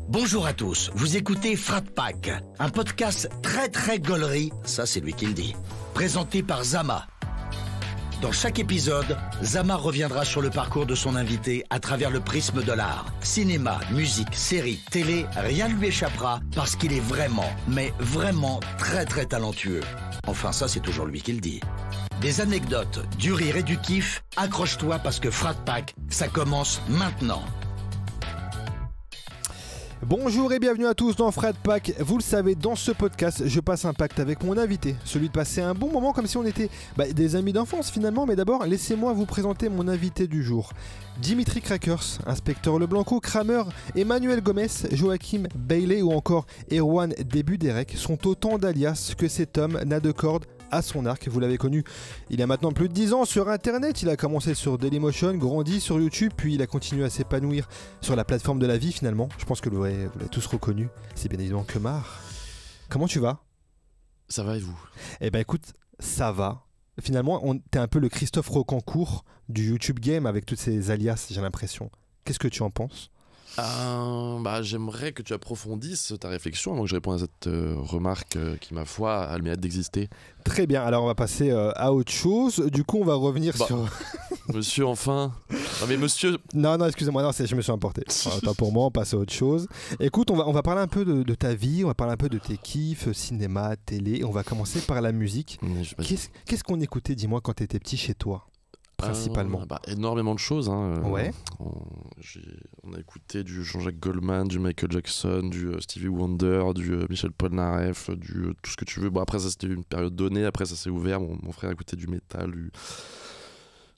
Bonjour à tous, vous écoutez Frat Pack, un podcast très gaulerie, ça c'est lui qui le dit, présenté par Zama. Dans chaque épisode, Zama reviendra sur le parcours de son invité à travers le prisme de l'art. Cinéma, musique, série, télé, rien ne lui échappera parce qu'il est vraiment, mais vraiment très talentueux. Enfin ça c'est toujours lui qui le dit. Des anecdotes, du rire et du kiff, accroche-toi parce que Frat Pack, ça commence maintenant. Bonjour et bienvenue à tous dans Frat Pack. Vous le savez, dans ce podcast, je passe un pacte avec mon invité, celui de passer un bon moment comme si on était des amis d'enfance finalement. Mais d'abord, laissez-moi vous présenter mon invité du jour. Dimitri Krakers, Inspecteur Leblanco, Kramer, Emmanuel Gomez, Joachim Bailey ou encore Erwan Debuderek sont autant d'alias que cet homme n'a de corde à son arc. Vous l'avez connu il y a maintenant plus de 10 ans sur internet. Il a commencé sur Dailymotion, grandi sur YouTube, puis il a continué à s'épanouir sur la plateforme de la vie finalement. Je pense que vous l'avez tous reconnu, c'est bien évidemment Kemar. Comment tu vas ? Ça va et vous ? Eh ben écoute, ça va. Finalement, t'es un peu le Christophe Rocancourt du YouTube Game avec toutes ces alias, j'ai l'impression. Qu'est-ce que tu en penses ? J'aimerais que tu approfondisses ta réflexion avant que je réponde à cette remarque qui, ma foi, a le mérite d'exister. Très bien, alors on va passer à autre chose. Du coup, on va revenir sur... Monsieur, enfin. Non, mais monsieur... Non, excusez-moi, je me suis emporté. Attends, pour moi, on passe à autre chose. Écoute, on va parler un peu de ta vie, on va parler un peu de tes kiffs, cinéma, télé. On va commencer par la musique. Qu'est-ce qu'on écoutait, dis-moi, quand t'étais petit chez toi ? Principalement énormément de choses ouais. On a écouté du Jean-Jacques Goldman, du Michael Jackson, du Stevie Wonder, du Michel Polnareff, du tout ce que tu veux. Bon, après ça c'était une période donnée, après ça s'est ouvert, mon frère écoutait du métal,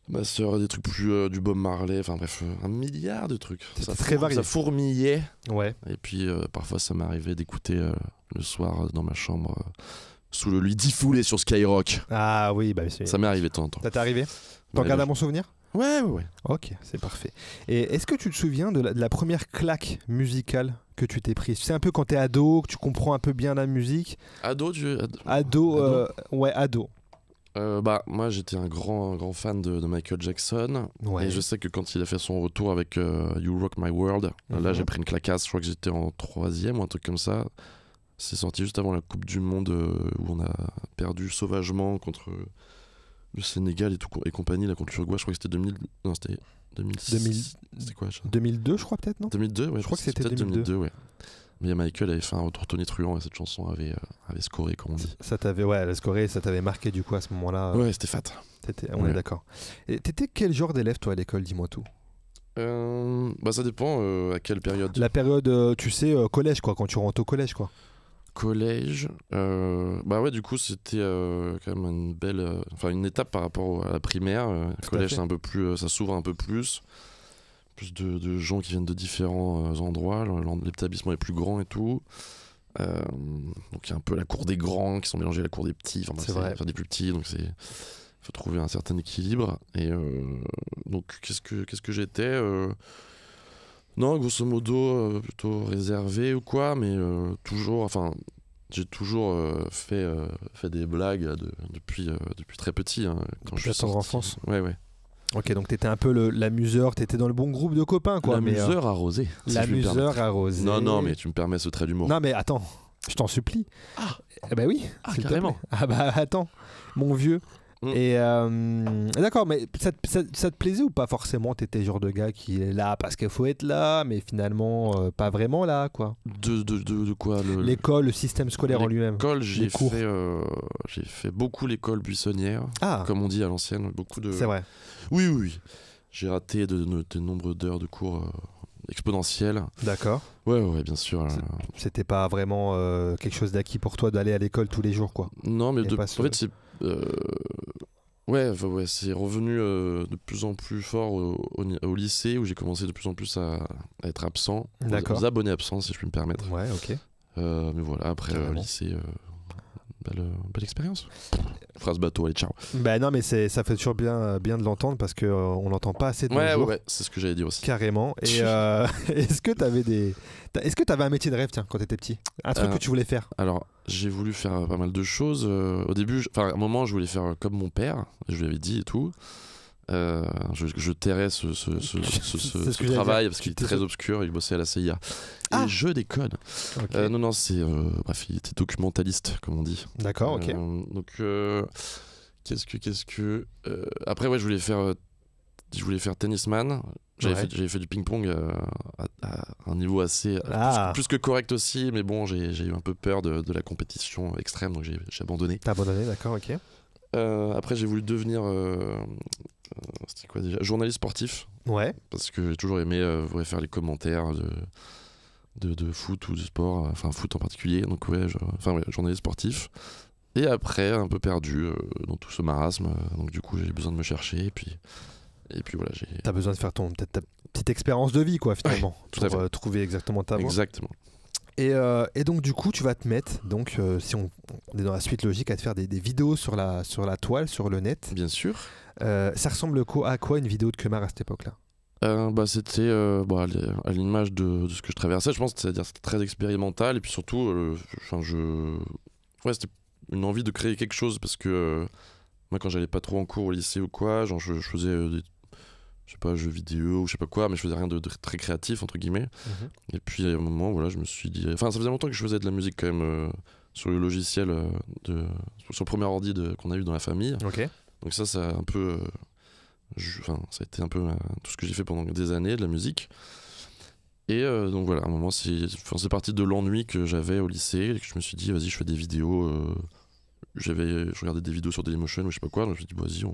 ma soeur des trucs plus du Bob Marley, enfin bref, un milliard de trucs. C'était très varié. Ça fourmillait. Ouais. Et puis parfois ça m'arrivait d'écouter le soir dans ma chambre sous le lit diffoulé sur Skyrock. Ah oui, ça m'est arrivé de temps en temps. Ça t'est arrivé ? T'en gardes à mon souvenir ? Ouais. Ok, c'est parfait. Et est-ce que tu te souviens de la première claque musicale que tu t'es prise ? C'est un peu quand t'es ado, que tu comprends un peu bien la musique. Ado. Ouais, ado. Moi j'étais un grand fan de Michael Jackson. Ouais. Et je sais que quand il a fait son retour avec You Rock My World, là j'ai pris une claquasse, je crois que j'étais en 3e ou un truc comme ça. C'est sorti juste avant la Coupe du Monde où on a perdu sauvagement contre le Sénégal et compagnie, là, contre l'Uruguay. Je crois que c'était 2000. Non, c'était 2006. C'était quoi ça ? 2002, je crois, peut-être, non ? 2002, ouais. Je crois que c'était 2002, ouais. Mais Michael avait fait un retour tonitruant et cette chanson avait scoré, comme on dit. Elle a scoré, ça t'avait marqué du coup à ce moment-là. Ouais, c'était fat. On est d'accord. Et t'étais quel genre d'élève, toi, à l'école ? Dis-moi tout. Ça dépend à quelle période. La période, tu sais, collège, quoi, quand tu rentres au collège, quoi. Collège, du coup c'était quand même une belle, une étape par rapport à la primaire. Collège c'est un peu plus, ça s'ouvre un peu plus de gens qui viennent de différents endroits. L'établissement est plus grand et tout. Donc il y a un peu la cour des grands qui sont mélangés à la cour des petits. C'est vrai. Des plus petits, donc faut trouver un certain équilibre. Et donc qu'est-ce que j'étais Non, grosso modo, plutôt réservé ou quoi, mais j'ai toujours fait des blagues depuis très petit. Quand je suis sorti. Enfance. Ouais. Ok, donc t'étais un peu l'amuseur, t'étais dans le bon groupe de copains, quoi. L'amuseur arrosé. L'amuseur arrosé. Non, mais tu me permets ce trait d'humour. Non, mais attends, je t'en supplie. Oui. Carrément. Attends, mon vieux. Et d'accord, mais ça te plaisait ou pas forcément ? T'étais le genre de gars qui est là parce qu'il faut être là, mais finalement pas vraiment là, quoi. De quoi l'école, le système scolaire en lui-même. L'école, j'ai fait beaucoup l'école buissonnière, comme on dit à l'ancienne. C'est vrai. Oui. J'ai raté de nombreux d'heures de cours exponentiels. D'accord. Ouais, bien sûr. C'était pas vraiment quelque chose d'acquis pour toi d'aller à l'école tous les jours, quoi. Non, mais en fait, c'est... c'est revenu de plus en plus fort au lycée où j'ai commencé de plus en plus à être absent. Aux abonnés absents, si je puis me permettre. Ouais, ok. Mais voilà, après lycée, belle expérience. Phrase bateau, allez, ciao. Non, mais ça fait toujours bien de l'entendre parce qu'on l'entend pas assez de nos jours. Ouais, c'est ce que j'allais dire aussi. Carrément. Et est-ce que t'avais un métier de rêve, tiens, quand t'étais petit ? Un truc que tu voulais faire ? Alors, j'ai voulu faire pas mal de choses. Au début, à un moment, je voulais faire comme mon père. Je lui avais dit et tout. Je tairais ce travail parce qu'il est très obscur. Il bossait à la CIA. Et je déconne. Okay. Non, c'est bref, il était documentaliste, comme on dit. D'accord, ok. Donc qu'est-ce que après ouais, je voulais faire tennisman. J'avais fait du ping-pong à un niveau assez plus que correct aussi, mais bon, j'ai eu un peu peur de la compétition extrême, donc j'ai abandonné. T'as abandonné, d'accord, ok. Après, j'ai voulu devenir c'était quoi déjà, journaliste sportif. Ouais. Parce que j'ai toujours aimé faire les commentaires de foot ou de sport, enfin foot en particulier. Donc journaliste sportif. Et après, un peu perdu dans tout ce marasme. Donc du coup, j'ai besoin de me chercher. Et puis voilà, t'as besoin de faire peut-être ta petite expérience de vie, quoi, finalement, pour trouver exactement ta voie. Exactement. Et donc du coup, tu vas te mettre, donc si on est dans la suite logique, à te faire des vidéos sur la toile, sur le net. Bien sûr. Ça ressemble à quoi une vidéo de Kemar à cette époque-là? C'était à l'image de ce que je traversais, je pense, c'est-à-dire c'était très expérimental et puis surtout, c'était une envie de créer quelque chose parce que moi quand j'allais pas trop en cours au lycée ou quoi, genre je faisais des jeux vidéo ou je sais pas quoi, mais je faisais rien de très créatif entre guillemets. Et puis à un moment, voilà, je me suis dit, enfin ça faisait longtemps que je faisais de la musique quand même sur le logiciel sur le premier ordi qu'on a eu dans la famille. Okay. Donc ça a un peu ça a été un peu tout ce que j'ai fait pendant des années, de la musique. Et donc voilà, à un moment c'est parti de l'ennui que j'avais au lycée et que je me suis dit vas-y, je fais des vidéos. Je regardais des vidéos sur Dailymotion ou je sais pas quoi, donc je me suis dit vas-y, j'ai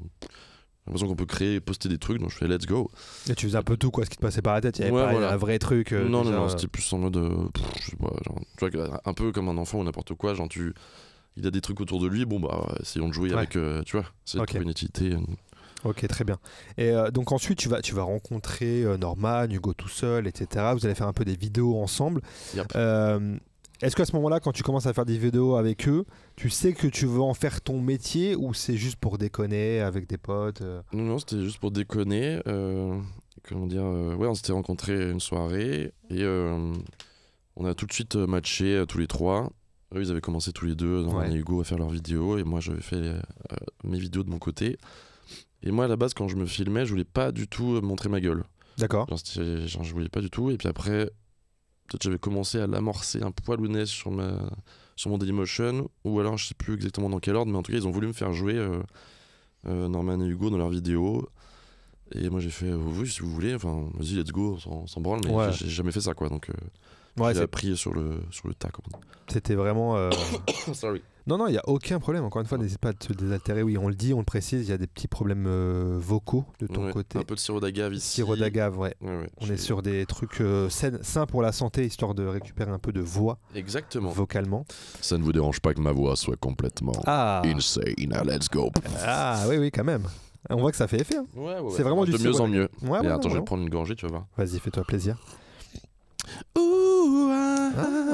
l'impression qu'on peut créer et poster des trucs, donc je fais let's go. Et tu faisais un peu tout, quoi, ce qui te passait par la tête, il y avait pas un vrai truc. Non, c'était plus en mode je sais pas, genre, tu vois, un peu comme un enfant ou n'importe quoi, genre il a des trucs autour de lui, bon bah essayons de jouer avec, tu vois, c'est de trouver une utilité. Ok, très bien. Et donc ensuite tu vas rencontrer Norman, Hugo tout seul, etc. Vous allez faire un peu des vidéos ensemble. Yep. Est-ce qu'à ce moment-là, quand tu commences à faire des vidéos avec eux, tu sais que tu veux en faire ton métier ou c'est juste pour déconner avec des potes Non, c'était juste pour déconner. Comment dire on s'était rencontrés une soirée et on a tout de suite matché tous les trois. Eux, ils avaient commencé tous les deux, Norman et Hugo, à faire leurs vidéos et moi, j'avais fait mes vidéos de mon côté. Et moi, à la base, quand je me filmais, je voulais pas du tout montrer ma gueule. D'accord. Je voulais pas du tout. Et puis après, peut-être j'avais commencé à l'amorcer un poilounet sur mon Dailymotion, ou alors je sais plus exactement dans quel ordre, mais en tout cas, ils ont voulu me faire jouer Norman et Hugo dans leurs vidéos. Et moi, j'ai fait oui, si vous voulez, enfin, vas-y, let's go, on s'en branle, mais j'ai jamais fait ça, quoi. Donc, j'ai appris sur le tas, comme on dit. C'était vraiment. Sorry. Non, il n'y a aucun problème. Encore une fois, n'hésite pas à te désaltérer. Oui, on le dit, on le précise, il y a des petits problèmes vocaux de ton côté. Un peu de sirop d'agave ici. Sirop d'agave, ouais. On est sur des trucs sains pour la santé, histoire de récupérer un peu de voix. Exactement. Vocalement. Ça ne vous dérange pas que ma voix soit complètement insane? Let's go. Ah oui, quand même. On voit que ça fait effet. Hein. Ouais. C'est vraiment de mieux en mieux. Ouais, attends, je vais prendre une gorgée, tu vas voir. Vas-y, fais-toi plaisir.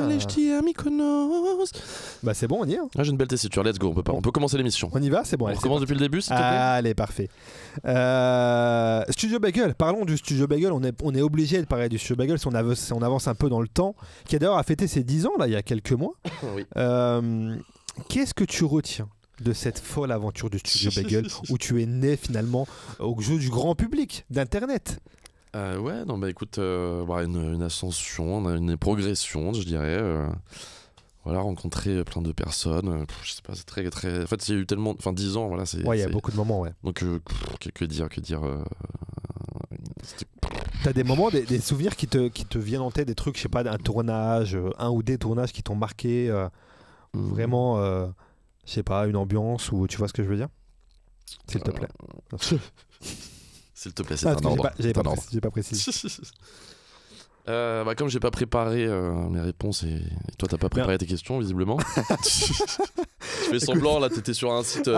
Allez, je dis à Mykonos. Bah c'est bon, on y est. J'ai une belle tessiture, let's go, on peut commencer l'émission. On y va, c'est bon. On commence depuis le début, s'il te plaît. Allez, parfait. Studio Bagel, parlons du Studio Bagel. On est obligé de parler du Studio Bagel si on avance un peu dans le temps, qui a d'ailleurs a fêté ses 10 ans là, il y a quelques mois. Oui. Qu'est-ce que tu retiens de cette folle aventure du Studio Bagel où tu es né finalement au jeu du grand public, d'internet? Écoute, une ascension, une progression, je dirais. Rencontrer plein de personnes. Je sais pas, c'est très, très. En fait, il y a eu tellement. Enfin, 10 ans, voilà. Il y a beaucoup de moments, ouais. Donc, que dire T'as des moments, des souvenirs qui te viennent en tête, des trucs, je sais pas, un tournage, un ou des tournages qui t'ont marqué, vraiment, je sais pas, une ambiance, ou tu vois ce que je veux dire? S'il te plaît. S'il te plaît, c'est un ordre. J'ai pas précisé. Comme j'ai pas préparé mes réponses et toi t'as pas préparé tes questions visiblement. Je fais semblant, là t'étais sur un site,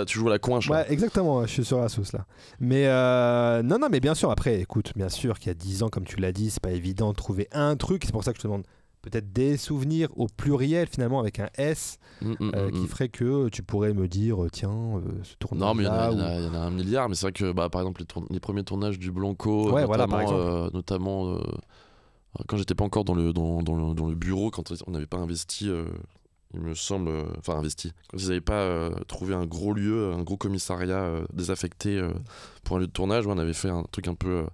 tu joues à la coinche. Ouais, exactement, je suis sur la sauce là. Mais non, mais bien sûr, après, écoute, bien sûr qu'il y a 10 ans, comme tu l'as dit, c'est pas évident de trouver un truc. C'est pour ça que je te demande peut-être des souvenirs au pluriel finalement avec un S qui ferait que tu pourrais me dire tiens ce tournage. Non mais il y en a un milliard, mais c'est vrai que par exemple les premiers tournages du Blanco, notamment quand j'étais pas encore dans le bureau, quand on n'avait pas investi il me semble, enfin investi. Quand ils n'avaient pas trouvé un gros lieu, un gros commissariat désaffecté pour un lieu de tournage, on avait fait un truc un peu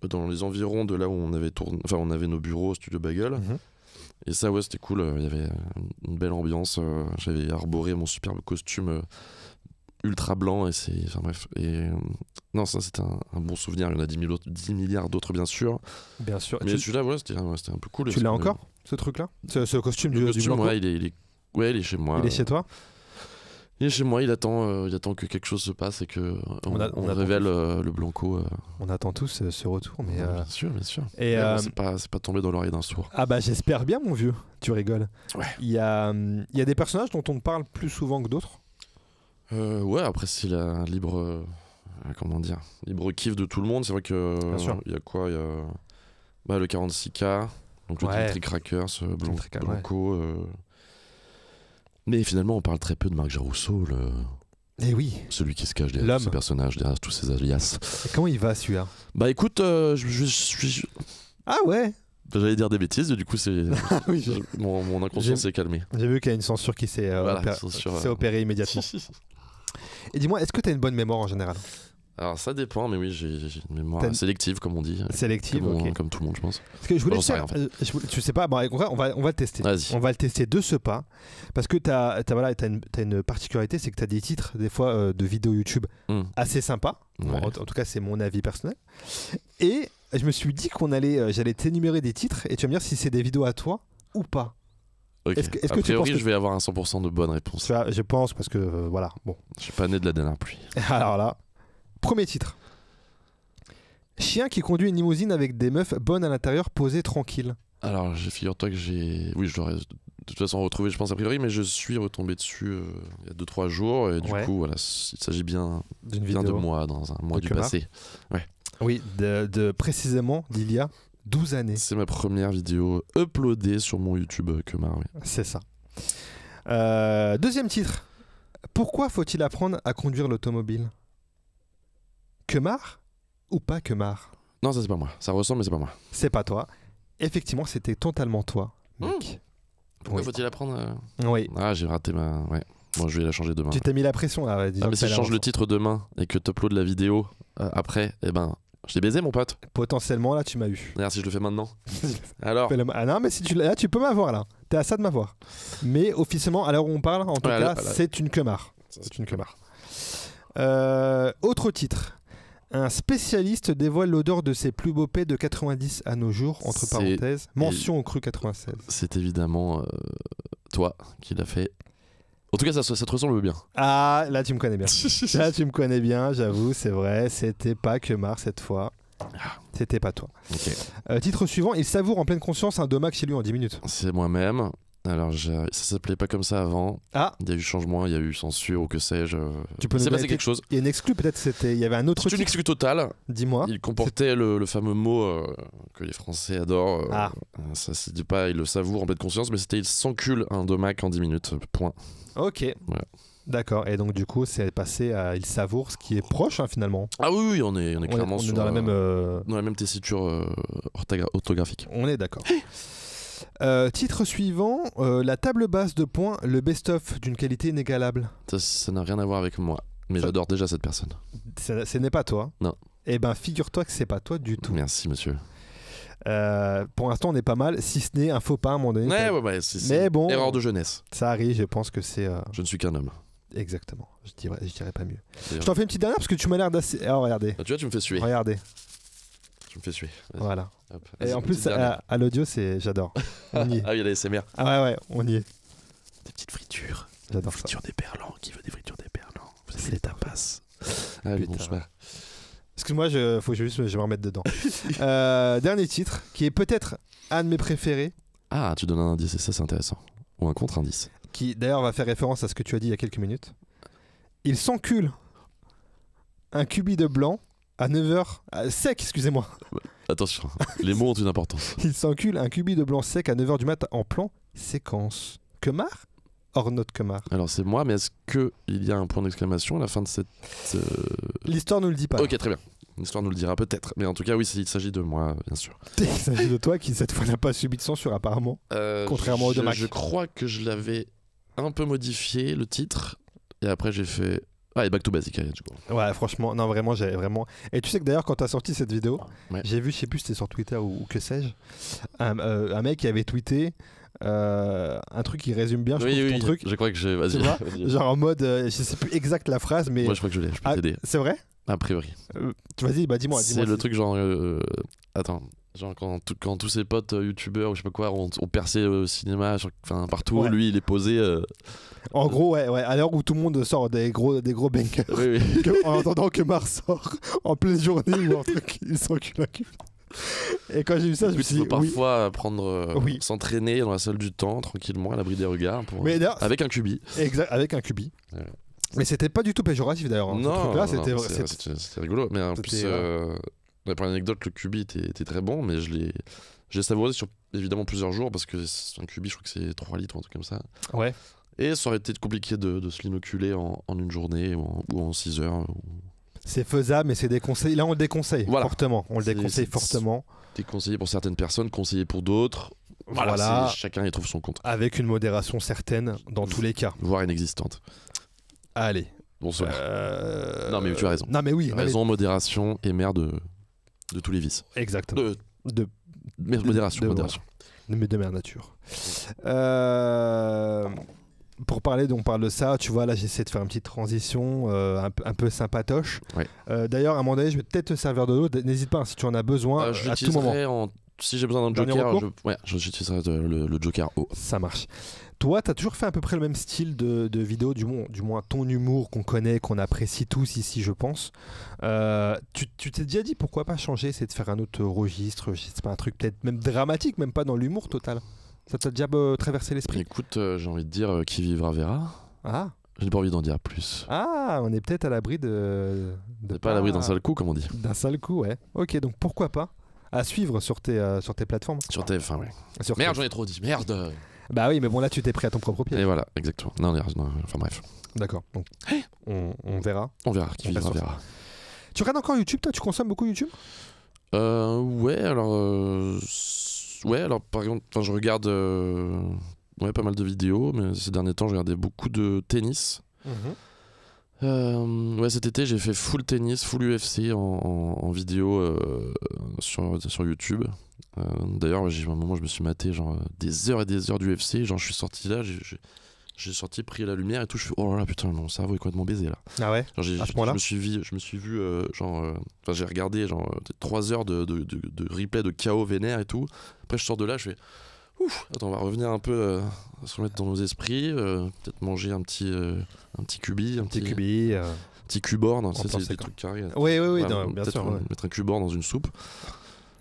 dans les environs de là où on avait tourné, enfin on avait nos bureaux au Studio Bagel. Et ça, ouais, c'était cool. Il y avait une belle ambiance. J'avais arboré mon superbe costume ultra blanc. Enfin bref. Non, ça, c'était un bon souvenir. Il y en a 10 milliards d'autres, bien sûr. Bien sûr. Mais celui-là, ouais, c'était un peu cool. Tu l'as encore, ce truc-là, ce costume du Blanco. Ouais, il est chez moi. Il est chez toi. Il est chez moi, il attend que quelque chose se passe et qu'on on révèle le Blanco. On attend tous ce retour, mais bien sûr, bien sûr. Et c'est pas tombé dans l'oreille d'un sourd. Ah bah j'espère bien, mon vieux. Tu rigoles. Ouais. Il y a des personnages dont on parle plus souvent que d'autres. Ouais, après c'est la libre kiff de tout le monde. C'est vrai que il y a quoi, il y a le 46K, donc le Team Trick Crackers, Blanco. Mais finalement, on parle très peu de Marc Jarousseau, Eh oui. Celui qui se cache derrière ce personnage, derrière tous ces alias. Et comment il va, celui-là? Bah écoute, Ah ouais. J'allais dire des bêtises, du coup mon inconscient s'est calmé. J'ai vu qu'il y a une censure qui s'est opérée immédiatement. Et dis-moi, est-ce que tu as une bonne mémoire en général? Alors ça dépend, mais oui, j'ai une mémoire sélective, comme on dit. Sélective, comme tout le monde, je pense. Parce que je voulais faire, tu sais pas, bon, on va le tester. Vas-y. On va le tester de ce pas, parce que t'as une particularité, c'est que tu as des titres, des fois, de vidéos YouTube assez sympas. Ouais. En tout cas, c'est mon avis personnel. Et je me suis dit j'allais t'énumérer des titres, et tu vas me dire si c'est des vidéos à toi ou pas. Okay. Est-ce que tu penses que je vais avoir un 100% de bonnes réponses? Je pense, parce que voilà, bon. Je suis pas né de la dernière pluie. Alors là. Premier titre. Chien qui conduit une limousine avec des meufs bonnes à l'intérieur, posées tranquilles. Alors, figure-toi que oui, je l'aurais de toute façon retrouvé, je pense, a priori, mais je suis retombé dessus il y a 2-3 jours, et du coup, voilà, il s'agit bien de moi, dans un mois du passé. Ouais. Oui, précisément d'il y a 12 années. C'est ma première vidéo uploadée sur mon YouTube Kemar, oui. C'est ça. Deuxième titre. Pourquoi faut-il apprendre à conduire l'automobile? Kemar ou pas Kemar? Non, ça c'est pas moi. Ça ressemble, mais c'est pas moi. C'est pas toi. Effectivement, c'était totalement toi, mec. Pourquoi faut-il apprendre Oui. Ah, j'ai raté ma... Ouais. Bon, je vais la changer demain. Tu t'es mis la pression là. Mais si je change le titre demain et que tu uploades la vidéo après, eh ben, je t'ai baisé, mon pote. Potentiellement, là, tu m'as eu. Regarde, si je le fais maintenant. Alors Ah non, mais si là, tu peux m'avoir là. T'es à ça de m'avoir. Mais officiellement, à l'heure où on parle, en tout cas, c'est une Kemar. C'est une Kemar. Autre titre. Un spécialiste dévoile l'odeur de ses plus beaux pets de 90 à nos jours, entre parenthèses. Mention au cru 96. C'est évidemment toi qui l'as fait. En tout cas, ça te ressemble bien. Ah, là tu me connais bien. Là tu me connais bien, j'avoue, c'est vrai. C'était pas Kemar cette fois. C'était pas toi. Okay. Titre suivant, il savoure en pleine conscience un dommage chez lui en 10 minutes. C'est moi-même. Alors, ça s'appelait pas comme ça avant. Ah. Il y a eu changement, il y a eu censure ou que sais-je. Tu peux il s'est passé quelque chose. Il y a une exclue, peut-être il y avait un autre. C'est une exclue totale. Dis-moi. Il comportait le fameux mot que les Français adorent. Ça se dit pas, il le savoure en pleine conscience, mais c'était il s'encule un domac en 10 minutes. Point. Ok. Voilà. D'accord. Et donc, du coup, c'est passé à il savoure, ce qui est proche finalement. Ah oui, on est clairement sur, dans la même tessiture orthographique. On est d'accord. Titre suivant, la table basse de points, le best-of d'une qualité inégalable. Ça n'a rien à voir avec moi, mais j'adore déjà cette personne. Ce n'est pas toi? Non. Eh ben, figure-toi que c'est pas toi du tout. Merci, monsieur. Pour l'instant, on est pas mal, si ce n'est un faux pas à un moment donné. Ouais, c'est bon, erreur de jeunesse. Ça arrive, je pense que c'est... Je ne suis qu'un homme. Exactement, je dirais pas mieux. Je t'en fais une petite dernière parce que tu m'as l'air d'assez... Ah, regardez. Ah, tu vois, tu me fais suer. Regardez. Tu me fais suer. Voilà. Hop, et en plus, à l'audio, j'adore. On y est. Ah oui, il y a l'ASMR. Ah ouais, on y est. Des petites fritures. J'adore ça. Friture d'éperlan. Qui veut des fritures d'éperlan? C'est ta passe. Allez, bonsoir. Excuse-moi, je vais me remettre dedans. Dernier titre, qui est peut-être un de mes préférés. Ah, tu donnes un indice, et ça, c'est intéressant. Ou un contre-indice. Qui, d'ailleurs, va faire référence à ce que tu as dit il y a quelques minutes. Il s'encule un cubi de blanc à 9h... sec, excusez-moi. Attention, les mots ont une importance. Il s'encule un cubi de blanc sec à 9h du mat en plan séquence. Kemar? Or not Kemar. Alors c'est moi, mais est-ce qu'il y a un point d'exclamation à la fin de cette... L'histoire ne le dit pas. Ok, très bien. l'histoire nous le dira peut-être. Mais en tout cas, oui, il s'agit de moi, bien sûr. Il s'agit de toi qui, cette fois, n'a pas subi de censure, apparemment. Contrairement aux deux Mac. Je crois que je l'avais un peu modifié, le titre. Et après, j'ai fait... Ah, et Back to Basic, du coup. Ouais, franchement, non, vraiment, j'avais vraiment... Et tu sais que d'ailleurs, quand t'as sorti cette vidéo, j'ai vu, je sais plus si c'était sur Twitter ou que sais-je, un mec qui avait tweeté un truc qui résume bien, je trouve, ton truc. Je crois que j'ai... Vas-y. Genre en mode, je sais plus exact la phrase, mais... Moi, je crois que je l'ai, je peux t'aider. C'est vrai ? A priori. Vas-y, dis-moi. C'est le truc genre... Attends... Genre quand tous ses potes youtubeurs ou je sais pas quoi ont percé au cinéma, partout, lui il est posé. En gros, ouais, à l'heure où tout le monde sort des gros bangers, oui. En attendant que Mars sort en pleine journée ou un truc, il s'encule la cul. Et quand j'ai vu ça, je me suis dit. Il faut parfois s'entraîner dans la salle du temps, tranquillement, à l'abri des regards, avec un cubi. Exact, avec un cubi. Ouais. Mais c'était pas du tout péjoratif d'ailleurs. Hein. Non, c'était rigolo. Mais en plus. Pour l'anecdote, le cubi était très bon, mais je l'ai savouré sur évidemment plusieurs jours parce que c'est un cubi, je crois que c'est 3 litres ou un truc comme ça. Ouais. Et ça aurait été compliqué de se l'inoculer en une journée ou en 6 heures. C'est faisable, mais c'est déconseillé. Là, on le déconseille fortement. On le déconseille fortement. Déconseillé pour certaines personnes, conseillé pour d'autres. Voilà. Chacun y trouve son compte. Avec une modération certaine dans tous les cas. Voire inexistante. Allez. Bonsoir. Non, mais tu as raison. Non, mais oui. Raison, modération et mère de tous les vices. Exactement. Modération. De mère nature. Pour parler, on parle de ça, tu vois, là j'essaie de faire une petite transition un peu sympatoche. Ouais. D'ailleurs, à un moment donné, je vais peut-être te servir de l'eau, n'hésite pas, si tu en as besoin, à tout moment. Si j'ai besoin d'un joker, j'utiliserai le joker haut. Ça marche. Toi, tu as toujours fait à peu près le même style de vidéo, du moins ton humour qu'on connaît, qu'on apprécie tous ici, je pense. Tu t'es déjà dit pourquoi pas changer, c'est de faire un autre registre, je sais pas, un truc peut-être même dramatique, même pas dans l'humour total. Ça t'a déjà traversé l'esprit? Écoute, j'ai envie de dire qui vivra verra. Ah. J'ai pas envie d'en dire plus. Ah, on est peut-être à l'abri de pas à l'abri d'un sale coup, comme on dit. D'un sale coup, ouais. Ok, donc pourquoi pas à suivre sur tes plateformes. Sur TF1, oui. Merde, j'en ai trop dit, merde. Bah oui, mais bon, là, tu t'es pris à ton propre pied. Et voilà, exactement. Non, enfin bref. D'accord, donc on verra. On verra, qui vivra verra. Tu regardes encore YouTube, toi? Tu consommes beaucoup YouTube? Ouais, alors... par exemple, je regarde pas mal de vidéos, mais ces derniers temps, je regardais beaucoup de tennis. Cet été, j'ai fait full tennis, full UFC en vidéo sur YouTube. D'ailleurs, à un moment, je me suis maté des heures et des heures d'UFC. Je suis sorti là, j'ai pris la lumière et tout. Je fais oh là là, putain, mon cerveau est complètement baisé là. Ah ouais? À ce point-là? Je me suis vu j'ai regardé 3 heures de replay de KO vénère et tout. Après, je sors de là, je fais ouf, attends, on va revenir un peu se remettre dans nos esprits, peut-être manger un petit cubi, un petit cuborn, c'est des trucs carrés. Oui, bien sûr. Mettre un cuborn dans une soupe.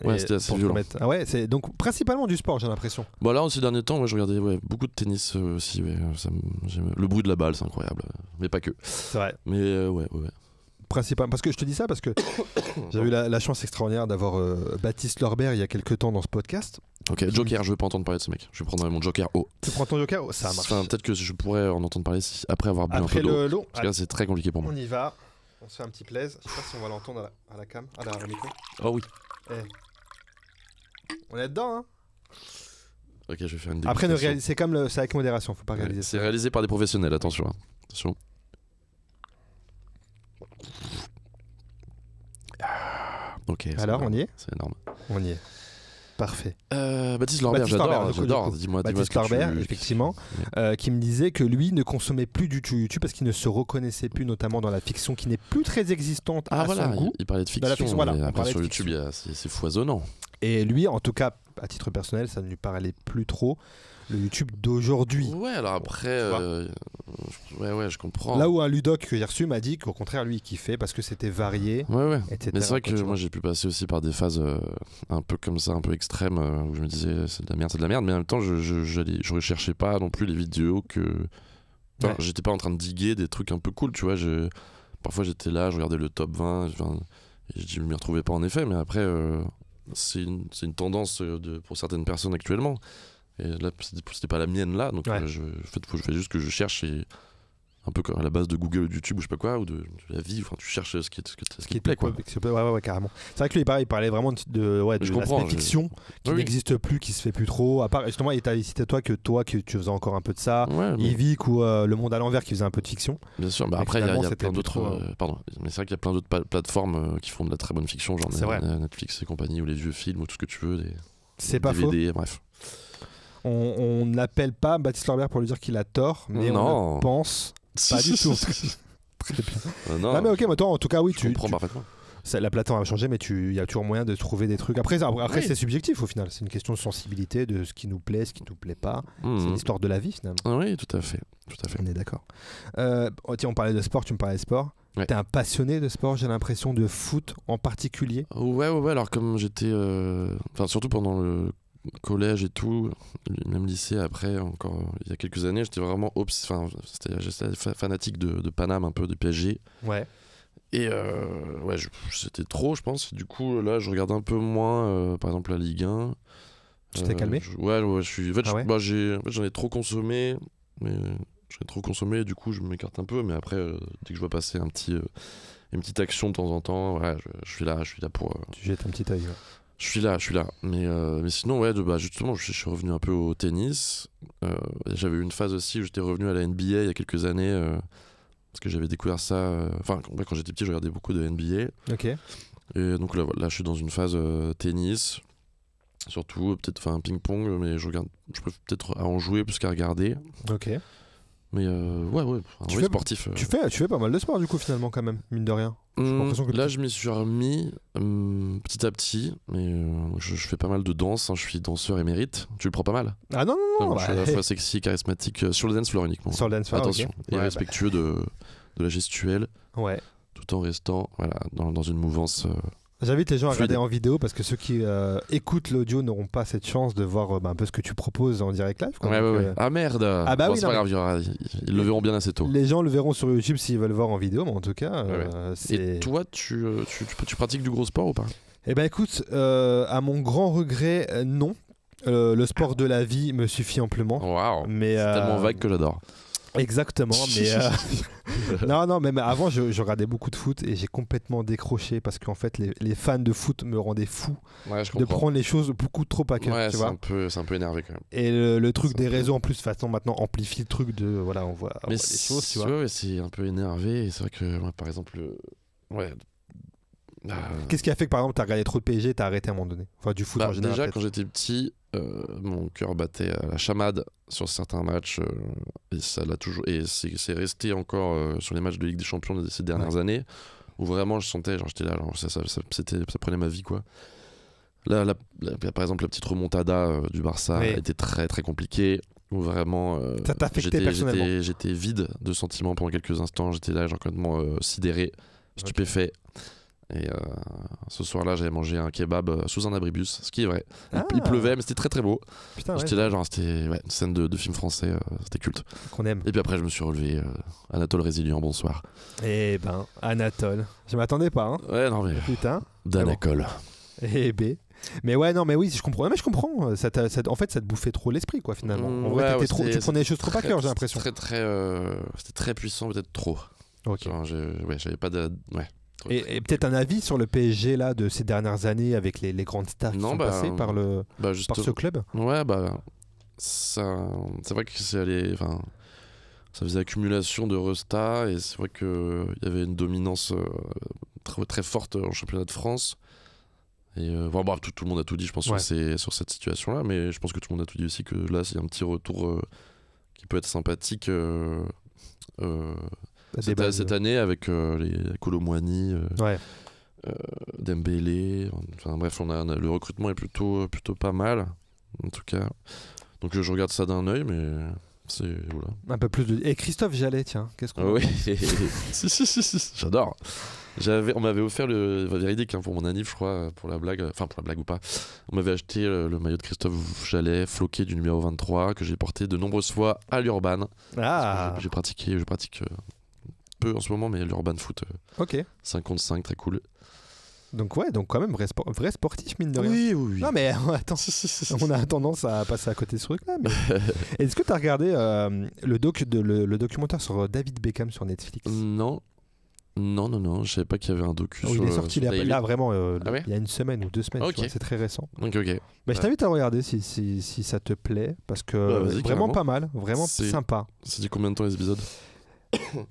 Ouais, c'était assez violent. Ah ouais, c'est donc principalement du sport, j'ai l'impression. Bon, là, ces derniers temps, je regardais beaucoup de tennis aussi. Le bruit de la balle, c'est incroyable. Mais pas que. C'est vrai. Mais ouais. Principalement, parce que je te dis ça parce que j'ai eu la chance extraordinaire d'avoir Baptiste Lorbert il y a quelques temps dans ce podcast. Ok, Joker, je veux pas entendre parler de ce mec. Je vais prendre mon Joker haut. Tu prends ton Joker haut? Ça marche. Enfin, peut-être que je pourrais en entendre parler après avoir bu un peu d'eau. Parce que là, c'est très compliqué pour moi. On y va. On se fait un petit plaisir. Je sais pas si on va l'entendre à la cam. Ah, derrière le micro. Oh oui. On est dedans, hein. Ok, je vais faire une dégustation. Après, c'est comme c'est avec modération, faut pas réaliser. C'est réalisé par des professionnels, attention. Attention. Ok. Alors, on y est? C'est énorme. On y est. Parfait. Baptiste Lorbert, j'adore. Dis-moi Baptiste Lorbert, effectivement, qui me disait que lui ne consommait plus du tout YouTube parce qu'il ne se reconnaissait plus, notamment dans la fiction qui n'est plus très existante à son goût. Il parlait de fiction. Après, sur YouTube, c'est foisonnant. Et lui, en tout cas, à titre personnel, ça ne lui parlait plus trop. Le YouTube d'aujourd'hui. Ouais, alors après, je comprends. Là où un Ludoc que j'ai reçu m'a dit qu'au contraire, lui, il kiffait parce que c'était varié. Ouais. Etc. Mais c'est vrai que moi, j'ai pu passer aussi par des phases un peu comme ça, un peu extrêmes, où je me disais c'est de la merde, mais en même temps, je recherchais pas non plus les vidéos que. Enfin, j'étais pas en train de diguer des trucs un peu cool, tu vois. Parfois, j'étais là, je regardais le top 20, et je m'y retrouvais pas en effet, mais après, c'est une tendance pour certaines personnes actuellement. Et là, c'était pas la mienne là, donc je fais juste que je cherche et un peu comme à la base de Google ou de YouTube ou je sais pas quoi, ou de la vie, enfin tu cherches ce qui te plaît quoi. Ouais, carrément. C'est vrai que lui il parlait vraiment de l'aspect fiction qui n'existe plus, qui se fait plus trop, à part justement il t'a cité toi que tu faisais encore un peu de ça, Yvick ou Le Monde à l'envers qui faisait un peu de fiction. Bien sûr, bah après il y a plein d'autres pardon, mais c'est vrai qu'il y a plein d'autres plateformes qui font de la très bonne fiction, genre Netflix et compagnie, ou les vieux films ou tout ce que tu veux, c'est pas DVD, faux. Bref. On n'appelle pas Baptiste Lorbert pour lui dire qu'il a tort, mais on pense pas du tout. Très bien. Non mais ok, mais toi en tout cas oui, tu comprends parfaitement. La plateforme a changé, mais il y a toujours moyen de trouver des trucs. Après c'est subjectif au final. C'est une question de sensibilité, de ce qui nous plaît, ce qui nous plaît pas. C'est l'histoire de la vie finalement. Oui, tout à fait. On est d'accord. Tiens, on parlait de sport, tu me parlais de sport. Ouais. T'es un passionné de sport, j'ai l'impression, de foot en particulier. Ouais. Alors comme j'étais, surtout pendant le collège et tout, même lycée après, encore il y a quelques années, j'étais vraiment j'étais fanatique de Paname, un peu de PSG. Ouais. Et c'était trop, je pense. Du coup, là, je regarde un peu moins, par exemple, la Ligue 1. Tu t'es calmé ? Ouais, je suis. En fait, j'en ai trop consommé, et du coup, je m'écarte un peu. Mais après, dès que je vois passer une petite action de temps en temps, voilà, je suis là pour. Tu jettes un petit œil. Ouais. Je suis là. Mais sinon, justement, je suis revenu un peu au tennis. J'avais eu une phase aussi où j'étais revenu à la NBA il y a quelques années. Parce que j'avais découvert ça. Quand j'étais petit, je regardais beaucoup de NBA. Ok. Et donc là, je suis dans une phase tennis. Surtout, peut-être un ping-pong, mais je peux peut-être en jouer plus qu'à regarder. Ok. Mais un vrai sportif. Tu fais pas mal de sport du coup, finalement, quand même, mine de rien. Là, je m'y suis remis petit à petit, mais je fais pas mal de danse. Je suis danseur émérite. Tu le prends pas mal? Ah non. Je suis à la fois sexy, charismatique, sur le dance floor uniquement. Sur le dance floor, attention. Okay. Et respectueux de la gestuelle. Ouais. Tout en restant dans une mouvance. J'invite les gens à fluide. regarder en vidéo parce que ceux qui écoutent l'audio n'auront pas cette chance de voir un peu ce que tu proposes en direct live. Ouais. Ah merde. Ah bah bon, c'est pas grave, ils le verront bien assez tôt. Les gens le verront sur YouTube s'ils veulent voir en vidéo, mais en tout cas. Et toi, tu pratiques du gros sport ou pas? Eh ben écoute, à mon grand regret, non. Le sport de la vie me suffit amplement. Waouh. C'est tellement vague que j'adore. Exactement, mais non, mais avant je regardais beaucoup de foot et j'ai complètement décroché parce qu'en fait les fans de foot me rendaient fou de prendre les choses beaucoup trop à cœur. Tu vois, c'est un peu énervé quand même. Et le truc des réseaux en plus, façon maintenant amplifie le truc de on voit des choses, tu vois. Ouais, c'est un peu énervé et c'est vrai que moi par exemple Qu'est-ce qui a fait que par exemple t'as regardé trop de PSG, t'as arrêté à un moment donné, enfin du foot en général? Déjà quand j'étais petit, mon cœur battait à la chamade sur certains matchs et ça l'a toujours, et c'est resté encore sur les matchs de Ligue des Champions de ces dernières années où vraiment je sentais j'étais là, ça prenait ma vie quoi. Là, par exemple la petite remontada du Barça a été très très compliquée où vraiment ça t'a affecté personnellement. J'étais vide de sentiments pendant quelques instants, j'étais là complètement sidéré, stupéfait. Et ce soir-là, j'avais mangé un kebab sous un abribus, ce qui est vrai. Il pleuvait, mais c'était très très beau. Putain, j'étais là, c'était une scène de film français, c'était culte. Qu'on aime. Et puis après, je me suis relevé. Anatole Résilient, bonsoir. Eh ben, Anatole. Je m'attendais pas. Hein. Ouais, non, mais. Putain. Danacol. Eh ben. Mais ouais, non, mais oui, je comprends. Mais je comprends. En fait, ça te bouffait trop l'esprit, quoi, finalement. En vrai, tu prenais les choses trop à cœur, j'ai l'impression. C'était très puissant, peut-être trop. Ok. Genre, j'avais pas de. Ouais. Et peut-être un avis sur le PSG là de ces dernières années avec les grandes stars qui sont passées par ce club. Ouais, c'est vrai que ça faisait accumulation de restats et c'est vrai qu'il y avait une dominance très, très forte en championnat de France. Et tout le monde a tout dit, je pense, sur cette situation-là, mais je pense que tout le monde a tout dit aussi que là, c'est un petit retour qui peut être sympathique. Cette année avec les Kolo Muani, Dembélé, enfin bref, le recrutement est plutôt pas mal en tout cas. Donc je regarde ça d'un œil, mais c'est voilà. Un peu plus de. Et Christophe Jallet, tiens, qu'est-ce qu'on. Oui, si, j'adore. On m'avait offert le véridique pour mon anniv, je crois, pour la blague ou pas. On m'avait acheté le maillot de Christophe Jallet, floqué du numéro 23, que j'ai porté de nombreuses fois à l'Urban. Je pratique peu en ce moment, mais l'Urban Foot 5 contre 5, très cool. Donc ouais, donc quand même vrai sportif mine de rien. Oui. Non mais attends, on a tendance à passer à côté de ce truc-là. Mais... Est-ce que tu as regardé le documentaire sur David Beckham sur Netflix? Non, je savais pas qu'il y avait un docu sur il est sorti là vraiment ouais il y a une semaine ou 2 semaines, tu vois, c'est très récent. Ok. Bah, je t'invite à le regarder si ça te plaît, parce que vraiment carrément. pas mal, vraiment sympa. Ça dit combien de temps les épisodes?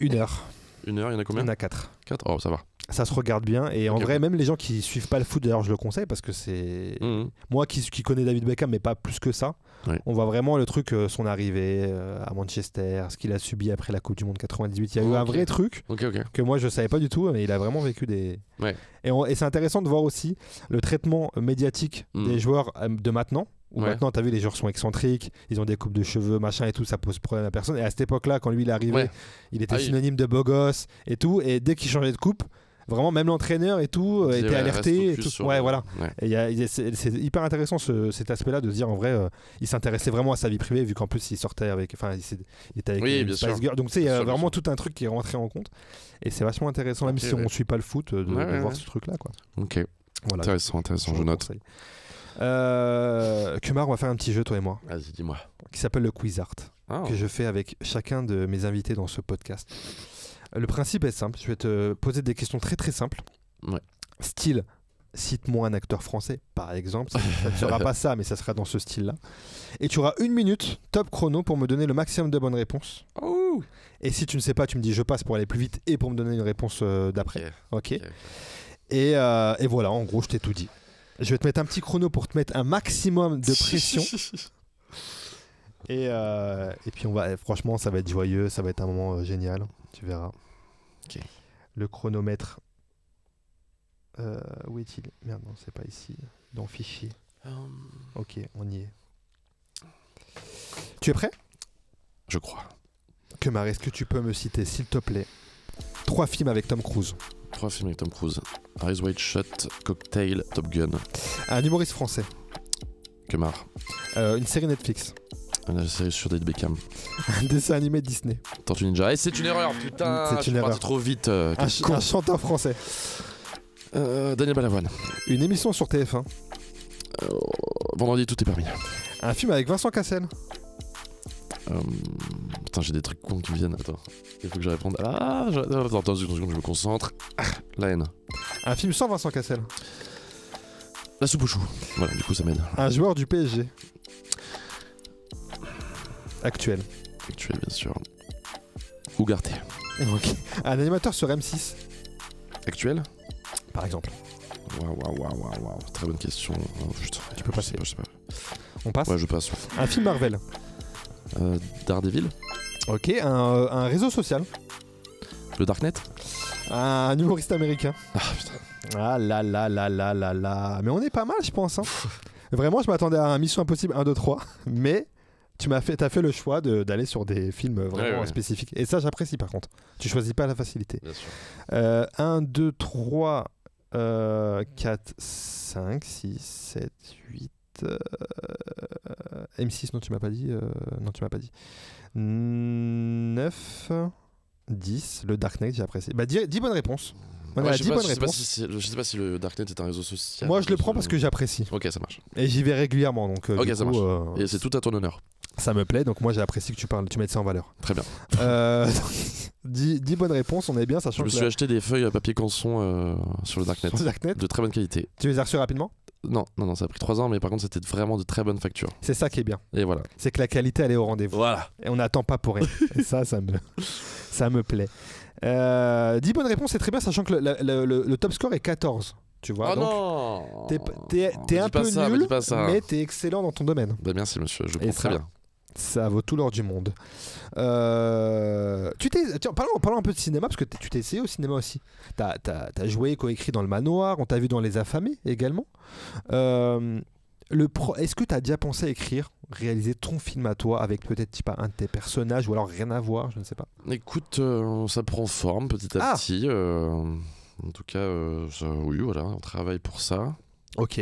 1 heure. 1 heure, il y en a combien? Il y en a 4. 4? Oh, ça va. Ça se regarde bien, et en vrai, même les gens qui suivent pas le foot, d'ailleurs je le conseille, parce que c'est... Moi qui connais David Beckham, mais pas plus que ça, on voit vraiment le truc, son arrivée à Manchester, ce qu'il a subi après la Coupe du Monde 98. Il y a eu un vrai truc que moi je savais pas du tout, mais il a vraiment vécu des... Et c'est intéressant de voir aussi le traitement médiatique des joueurs de maintenant. Où maintenant, t'as vu, les joueurs sont excentriques, ils ont des coupes de cheveux, machin et tout, ça pose problème à personne. Et à cette époque-là, quand lui il est arrivé, il était synonyme de beau gosse et tout. Et dès qu'il changeait de coupe, vraiment, même l'entraîneur et tout était alerté. Et tout. Voilà. Et c'est hyper intéressant cet aspect-là de se dire en vrai, il s'intéressait vraiment à sa vie privée, vu qu'en plus il sortait avec. Enfin, il était avec une Spice Girl. Donc, tu sais, il y a vraiment tout un truc qui est rentré en compte. Et c'est vachement intéressant, même si on ne suit pas le foot, de voir ce truc-là, quoi. Ok. Voilà, intéressant, je note. Kumar, on va faire un petit jeu, toi et moi. Vas-y, dis-moi. Qui s'appelle le Quiz Art, que je fais avec chacun de mes invités dans ce podcast. Le principe est simple, je vais te poser des questions très très simples. Style, cite-moi un acteur français, par exemple. Ça ne sera pas ça, mais ça sera dans ce style-là. Et tu auras 1 minute, top chrono, pour me donner le maximum de bonnes réponses. Et si tu ne sais pas, tu me dis je passe pour aller plus vite et pour me donner une réponse d'après. Ok. Et voilà, en gros, je t'ai tout dit. Je vais te mettre un petit chrono pour te mettre un maximum de pression. Et puis franchement, ça va être joyeux, ça va être un moment génial. Tu verras. Le chronomètre. Où est-il? Merde, non, c'est pas ici. Dans fichier. Ok, on y est. Tu es prêt? Je crois. Kumar, est-ce que tu peux me citer, s'il te plaît, 3 films avec Tom Cruise? 3 films avec Tom Cruise. Eyes Wide Shut, Cocktail, Top Gun. Un humoriste français. Kumar. Une série Netflix. Une série sur David Beckham. Un dessin animé Disney. Tortue Ninja. Et c'est une erreur, putain. C'est une erreur. Trop vite. Un chanteur français. Daniel Balavoine. Une émission sur TF1. Vendredi, tout est permis. Un film avec Vincent Cassel. Putain, j'ai des trucs cons qui me viennent. Attends, il faut que je réponde. Attends, une seconde, je me concentre. La haine. Un film sans Vincent Cassel. La soupe aux choux. Voilà, du coup, ça m'aide. Un joueur du PSG. Actuel, bien sûr. Ougarté. Okay. Un animateur sur M6. Actuel. Par exemple. Waouh. Très bonne question. Oh, putain, tu peux passer. Je sais pas. On passe. Ouais, je passe. Un film Marvel. Daredevil. Ok, un réseau social. Le Darknet. Un humoriste américain. Ah putain. Ah là. Mais on est pas mal, je pense. Hein. Vraiment, je m'attendais à un Mission Impossible 1, 2, 3. Mais t'as fait le choix d'aller sur des films vraiment spécifiques. Et ça, j'apprécie par contre. Tu choisis pas la facilité. Bien sûr. 1, 2, 3, 4, 5, 6, 7, 8. M6, non, tu m'as pas dit. 9, 10, le Darknet, j'ai apprécié. Bah, 10 bonnes réponses. On a 10 bonnes réponses. Je sais pas si le Darknet est un réseau social. Moi, je le prends parce que j'apprécie. Ok, ça marche. Et j'y vais régulièrement. Donc, ok, ça marche. Et c'est tout à ton honneur. Ça me plaît, donc moi, j'ai apprécié que tu mettes ça en valeur. Très bien. 10 bonnes réponses, on est bien, sachant que. Je me suis acheté des feuilles à papier canson sur le Darknet. De très bonne qualité. Tu les as reçus rapidement? Non, ça a pris 3 ans, mais par contre, c'était vraiment de très bonnes factures. C'est ça qui est bien. Et voilà. C'est que la qualité, elle est au rendez-vous. Voilà. Et on n'attend pas pour rien. Et ça me plaît. 10 bonnes réponses, c'est très bien, sachant que le top score est 14. Tu vois, donc non, t'es un peu nul, mais t'es excellent dans ton domaine. Bah merci monsieur, je comprends très bien. Ça vaut tout l'or du monde. Parlons un peu de cinéma, parce que tu t'es essayé au cinéma aussi. T'as joué, coécrit dans Le Manoir, on t'a vu dans Les Affamés également. Est-ce que t'as déjà pensé à réaliser ton film à toi avec peut-être un de tes personnages, ou alors rien à voir, je ne sais pas. Écoute, ça prend forme petit à petit. En tout cas, oui, voilà, on travaille pour ça. Ok.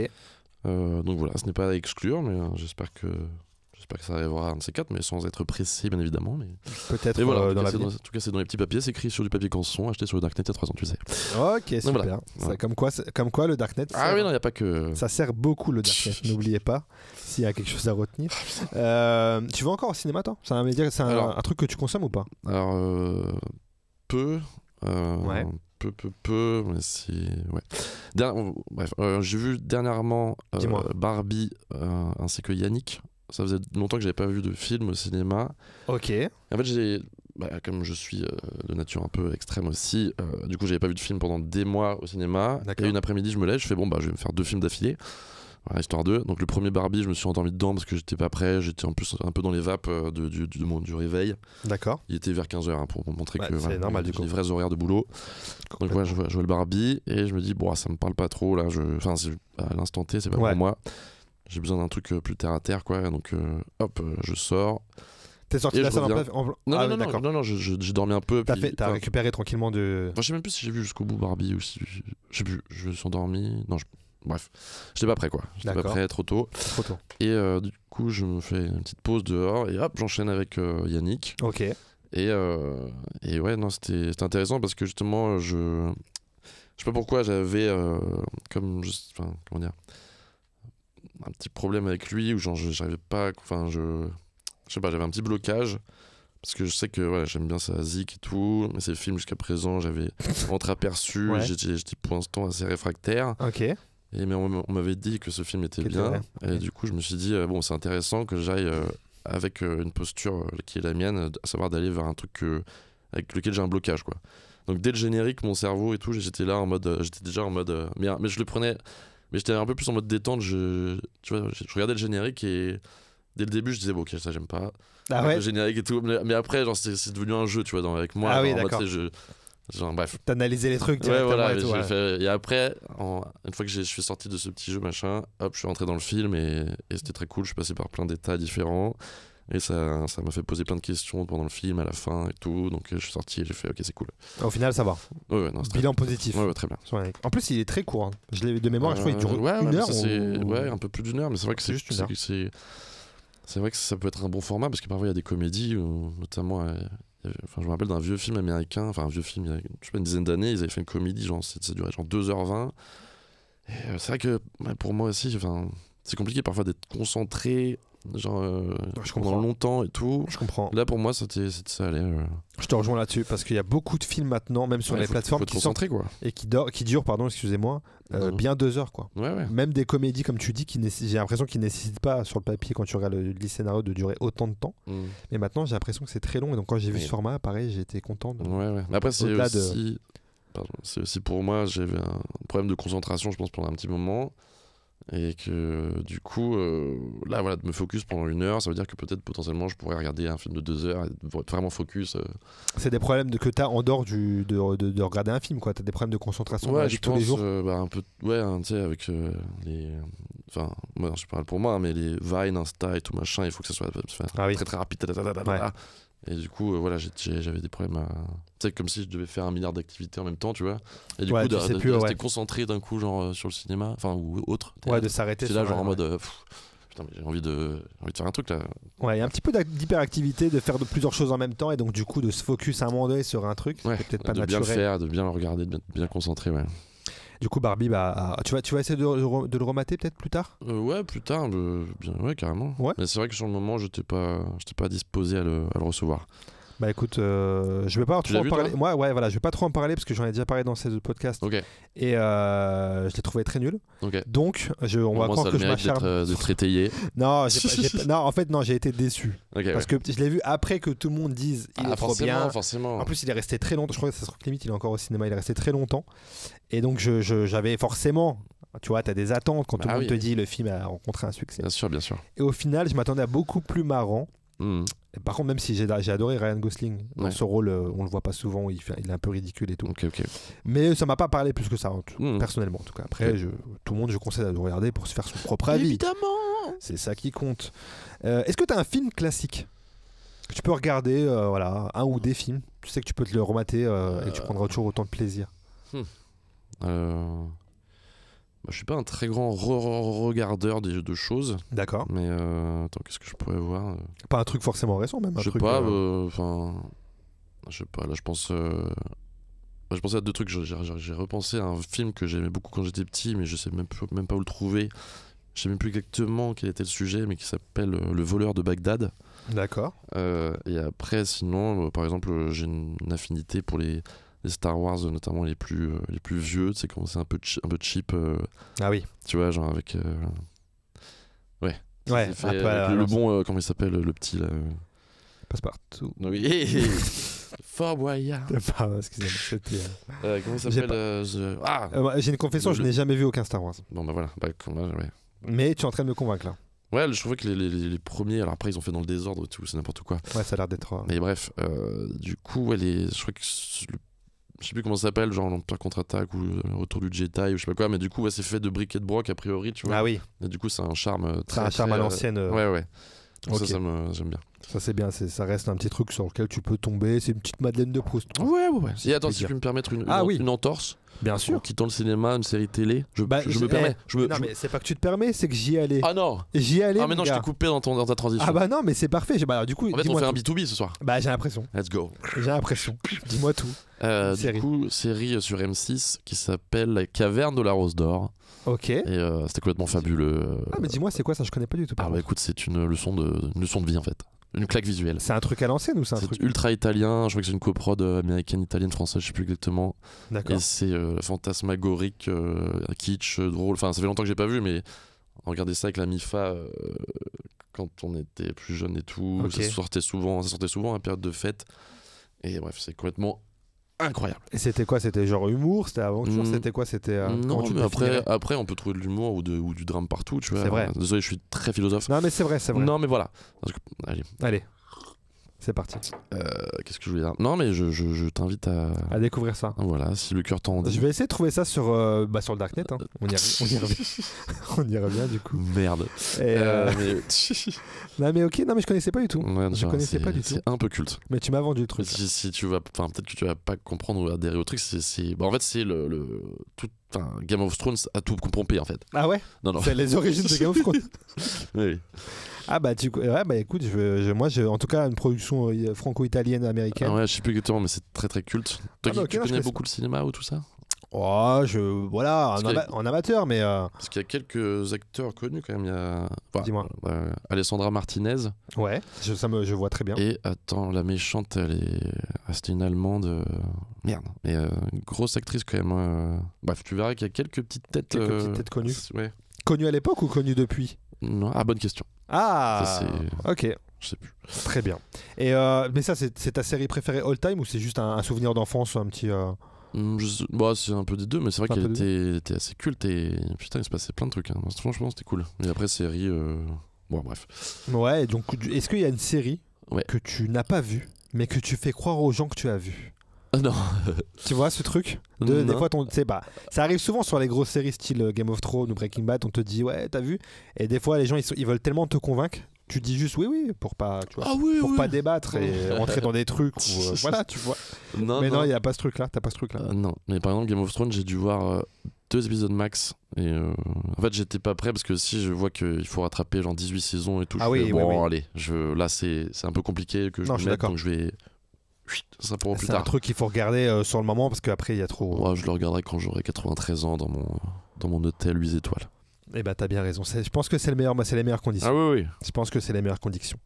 Donc voilà, ce n'est pas à exclure, mais j'espère que j'espère que ça arrivera un de ces quatre, mais sans être pressé, bien évidemment. Mais... Peut-être voilà, dans la en tout cas, c'est dans les petits papiers, c'est écrit sur du papier canson, acheté sur le Darknet il y a 3 ans, tu sais. Ok, super. Voilà. Ça, comme quoi, le Darknet. Ah oui, non, il n'y a pas que. Ça sert beaucoup le Darknet, n'oubliez pas, s'il y a quelque chose à retenir. Tu vas encore au cinéma, toi? C'est un truc que tu consommes ou pas? Alors, peu. Ouais. Peu, mais c'est. Ouais. Bref, j'ai vu dernièrement Barbie ainsi que Yannick. Ça faisait longtemps que j'avais pas vu de film au cinéma. Ok. En fait, comme je suis de nature un peu extrême aussi, du coup, j'avais pas vu de film pendant des mois au cinéma. D'accord. Et une après-midi, je me lève, je fais je vais me faire 2 films d'affilée. Voilà, histoire d'eux. Donc le premier Barbie, je me suis endormi dedans parce que j'étais pas prêt. J'étais en plus un peu dans les vapes du réveil. D'accord. Il était vers 15h pour montrer que c'est normal du coup. les vrais horaires de boulot. Donc je vois le Barbie et je me dis ça me parle pas trop là. Enfin à l'instant T c'est pas pour moi. J'ai besoin d'un truc plus terre à terre quoi. Donc je sors. T'es sorti de la salle Non, j'ai dormi un peu. T'as récupéré tranquillement de. Je sais même plus si j'ai vu jusqu'au bout Barbie ou si je sais plus. Je me suis endormi. Bref, j'étais pas prêt quoi. J'étais pas prêt, trop tôt. Et du coup, je me fais une petite pause dehors et hop, j'enchaîne avec Yannick. Ok. Et ouais, non, c'était intéressant parce que justement, je sais pas pourquoi j'avais comment dire, un petit problème avec lui où j'arrivais pas, je sais pas, j'avais un petit blocage. Parce que je sais que j'aime bien sa zik et tout, mais ces films jusqu'à présent, j'avais entreaperçu, j'étais pour l'instant assez réfractaire. Ok. Mais on m'avait dit que ce film était bien, et du coup je me suis dit c'est intéressant que j'aille avec une posture qui est la mienne, à savoir d'aller vers un truc avec lequel j'ai un blocage quoi. Donc dès le générique, mon cerveau et tout, j'étais déjà en mode mais je le prenais, mais j'étais un peu plus en mode détente. Je regardais le générique et dès le début je disais ok, ça j'aime pas. Le générique et tout, mais après c'est devenu un jeu, tu vois, avec moi. Ah oui, d'accord. Bref. T'analysais les trucs. Et après, une fois que je suis sorti de ce petit jeu machin, hop, je suis rentré dans le film et c'était très cool. Je suis passé par plein d'états différents et ça m'a fait poser plein de questions pendant le film, à la fin et tout. Donc je suis sorti et j'ai fait ok, c'est cool. Au final, ça va. Bilan positif. Ouais, très bien. En plus, il est très court. Hein. Je l'ai de mémoire, je crois qu'il dure 1 heure. Un peu plus d'1 heure, mais c'est vrai que c'est vrai que ça peut être un bon format parce que parfois il y a des comédies, notamment. Je me rappelle d'un vieux film américain, il y a une dizaine d'années, ils avaient fait une comédie, ça durait 2h20. Et c'est vrai que pour moi aussi, c'est compliqué parfois d'être concentré, pendant longtemps et tout. Je comprends. Là pour moi, ça allait. Je te rejoins là-dessus parce qu'il y a beaucoup de films maintenant, même sur les plateformes, qui sortent et qui durent, excusez-moi, bien 2 heures quoi. Ouais. Même des comédies comme tu dis, j'ai l'impression qu'ils nécessitent pas sur le papier quand tu regardes le scénario de durer autant de temps. Mais maintenant j'ai l'impression que c'est très long et donc quand j'ai vu ce format, pareil, j'ai été content. Ouais. Mais après c'est aussi pour moi, j'avais un problème de concentration, je pense, pendant un petit moment. Et que du coup de me focus pendant 1 heure, ça veut dire que peut-être potentiellement je pourrais regarder un film de 2 heures et être vraiment focus. C'est des problèmes que t'as en dehors de regarder un film quoi. T'as des problèmes de concentration dans la vie tous les jours. Un peu tu sais, avec les moi je parle pour moi, mais les Vine, Insta et tout machin, il faut que ça soit très très rapide. Et du coup j'avais des problèmes tu sais, comme si je devais faire 1 milliard d'activités en même temps, tu vois, et du coup de rester concentré d'un coup sur le cinéma ou autre, de s'arrêter. C'est là genre en mode putain, mais j'ai envie de faire un truc là. Il y a un petit peu d'hyperactivité, de faire plusieurs choses en même temps et donc du coup de se focus à un moment donné sur un truc, c'est peut-être pas de naturel. Bien le faire, de bien le regarder, de bien concentrer. Du coup Barbie, tu vas essayer de le remater peut-être plus tard. Ouais, plus tard, carrément. Ouais. Mais c'est vrai que sur le moment j'étais pas disposé à le recevoir. Bah écoute, je vais pas trop en parler. Moi, je vais pas trop en parler parce que j'en ai déjà parlé dans ces autres podcasts. Okay. Et je l'ai trouvé très nul. Okay. Donc, on va croire que je m'acharne. D'être étayé. Non, en fait, j'ai été déçu. Parce que je l'ai vu après que tout le monde dise il est trop bien. Forcément. En plus, il est resté très longtemps. Je crois que ça se limite, il est encore au cinéma. Il est resté très longtemps. Et donc, j'avais forcément. Tu vois, t'as des attentes quand tout le monde te dit le film a rencontré un succès. Bien sûr. Et au final, je m'attendais à beaucoup plus marrant. Et par contre, même si j'ai adoré Ryan Gosling dans ce rôle, on le voit pas souvent, il est un peu ridicule et tout. Mais ça m'a pas parlé plus que ça, personnellement en tout cas. Après, tout le monde, je conseille de le regarder pour se faire son propre avis. Évidemment. C'est ça qui compte. Est-ce que t'as un film classique que tu peux regarder, un ou des films, tu sais que tu peux te le remater et tu prendras toujours autant de plaisir. je suis pas un très grand regardeur de choses. D'accord. Mais attends, qu'est-ce que je pourrais voir Pas un truc forcément récent, même. Je sais pas, enfin. Je sais pas, là je pense. Je pensais à deux trucs. J'ai repensé à un film que j'aimais beaucoup quand j'étais petit, mais je sais même pas où le trouver. Je sais même plus exactement quel était le sujet, mais qui s'appelle Le voleur de Bagdad. D'accord. Et après, sinon, par exemple, j'ai une affinité pour les Star Wars, notamment les plus vieux. Tu sais, comment c'est un peu cheap. Ah oui. Tu vois, genre avec. Ouais. Ouais, fait, avec le bon, comment il s'appelle, le petit là. Passe-partout. Oui. Fort Boyard. Excusez-moi, c'était. Comment ça s'appelle j'ai une confession, je n'ai jamais vu aucun Star Wars. Bon bah voilà. Ouais. Mais tu es en train de me convaincre là. Ouais, je trouvais que les premiers, alors après ils ont fait dans le désordre et tout, c'est n'importe quoi. Ouais, ça a l'air d'être. Mais bref, du coup, ouais, je crois que je sais plus comment ça s'appelle, genre l'Empire contre-attaque ou Retour du Jedi ou je sais pas quoi, mais du coup, ouais, c'est fait de briques et de broc a priori, tu vois. Ah oui. Et du coup, c'est un charme très. C'est un charme à l'ancienne. Ouais. Donc okay. ça j'aime bien. Ça c'est bien, ça reste un petit truc sur lequel tu peux tomber, c'est une petite Madeleine de Proust. Ouais. Et attends, si tu peux me permettre une entorse. Bien sûr. En quittant le cinéma, une série télé, je me permets. Non, mais c'est pas que tu te permets, c'est que j'y allais. Ah non. J'y allais. Ah mais non, je t'ai coupé dans ta transition. Ah bah non, mais c'est parfait. Alors, du coup, en fait, on fait un B2B ce soir. Bah j'ai l'impression. Let's go. J'ai l'impression. Dis-moi tout. Du coup, série sur M6 qui s'appelle La Caverne de la Rose d'Or. Ok. Et c'était complètement fabuleux. Ah mais dis-moi, c'est quoi ça? Je connais pas du tout. Ah bah écoute, c'est une leçon de vie en fait. Une claque visuelle. C'est un truc à l'ancienne ou c'est un truc ultra italien? Je crois que c'est une coprod américaine, italienne, française, je sais plus exactement. D'accord. Et c'est fantasmagorique, kitsch, drôle. Enfin, ça fait longtemps que j'ai pas vu, mais regardez ça avec la MIFA quand on était plus jeune et tout. Okay. Ça sortait souvent à période de fête. Et bref, c'est complètement incroyable. Et c'était quoi? C'était genre humour? C'était aventure? C'était quoi? C'était non, mais après on peut trouver de l'humour ou du drame partout, tu vois. C'est vrai. Désolé, je suis très philosophe. Non mais c'est vrai. Non mais voilà. Allez. C'est parti. Qu'est-ce que je voulais dire? Non mais je t'invite à découvrir ça. Voilà, si le cœur t'en dit. Je vais essayer de trouver ça sur le Darknet. Hein. On y revient. On y revient du coup. Merde. Non mais ok, non mais je connaissais pas du tout. Ouais, je connaissais pas du tout. C'est un peu culte. Mais tu m'as vendu le truc. Si tu vas, peut-être que tu vas pas comprendre ou adhérer au truc. En fait c'est tout. Game of Thrones a tout pompé en fait. Ah ouais? Non. C'est les origines de Game of Thrones. Oui. Ah bah écoute, moi en tout cas une production franco-italienne américaine. Ah ouais, je sais plus exactement, mais c'est très très culte. Toi tu connais beaucoup le cinéma ou tout ça? Oh, en amateur, mais. Parce qu'il y a quelques acteurs connus quand même. Il y a. Dis-moi. Alessandra Martinez. Ouais, je vois très bien. Et attends, la méchante, c'était une Allemande. Merde. Mais grosse actrice quand même. Bref, tu verras qu'il y a quelques petites têtes. Quelques petites têtes connues. Ouais. Connues à l'époque ou connues depuis? Non, bonne question. Ah, ça, ok. Je sais plus. Très bien. Et mais ça, c'est ta série préférée all time ou c'est juste un souvenir d'enfance, un petit. C'est un peu des deux, mais c'est vrai qu'elle était assez culte et putain, il se passait plein de trucs. Hein. Franchement, c'était cool. Et après, série. Bref. Ouais, donc est-ce qu'il y a une série que tu n'as pas vue, mais que tu fais croire aux gens que tu as vue? Non. Tu vois ce truc des fois, ça arrive souvent sur les grosses séries style Game of Thrones ou Breaking Bad, on te dit ouais, t'as vu? Et des fois, les gens ils veulent tellement te convaincre. Tu dis juste oui pour pas, tu vois, pas débattre et rentrer dans des trucs où, voilà, tu vois. Non, il y a pas ce truc là, t'as pas ce truc là. Non, mais par exemple Game of Thrones, j'ai dû voir 2 épisodes max et en fait j'étais pas prêt parce que si je vois qu'il faut rattraper genre 18 saisons et tout, allez, là c'est un peu compliqué que je me mette, donc je vais ça pour plus tard. C'est un truc qu'il faut regarder sur le moment parce qu'après il y a trop. Ouais, je le regarderai quand j'aurai 93 ans dans mon hôtel 8 étoiles. Eh ben t'as bien raison. Je pense que c'est les meilleures conditions. Ah oui. Je pense que c'est les meilleures conditions.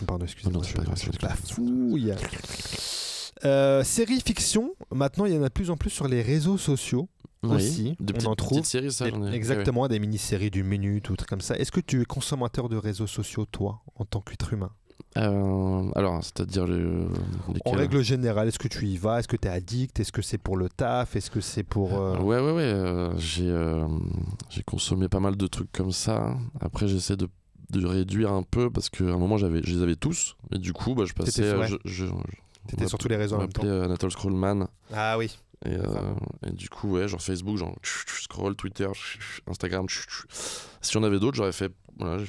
Pardon, excusez-moi. Non, c'est pas fouille. Série fiction. Maintenant, il y en a de plus en plus sur les réseaux sociaux aussi. On en trouve. Séries, ça, exactement, des mini-séries d'une minute ou trucs comme ça. Est-ce que tu es consommateur de réseaux sociaux, toi, en tant qu'être humain? Alors, c'est-à-dire en règle générale, est-ce que tu y vas? Est-ce que tu es addict? Est-ce que c'est pour le taf? Est-ce que c'est pour... Ouais. J'ai consommé pas mal de trucs comme ça. Après, j'essaie de réduire un peu parce qu'à un moment, je les avais tous. Et du coup, je passais... T'étais sur tous les réseaux en même temps. On m'appelait Anatole Scrollman. Ah oui. Et du coup, genre Facebook, genre scroll, Twitter, Instagram. Si j'en avais d'autres, j'aurais fait... Voilà,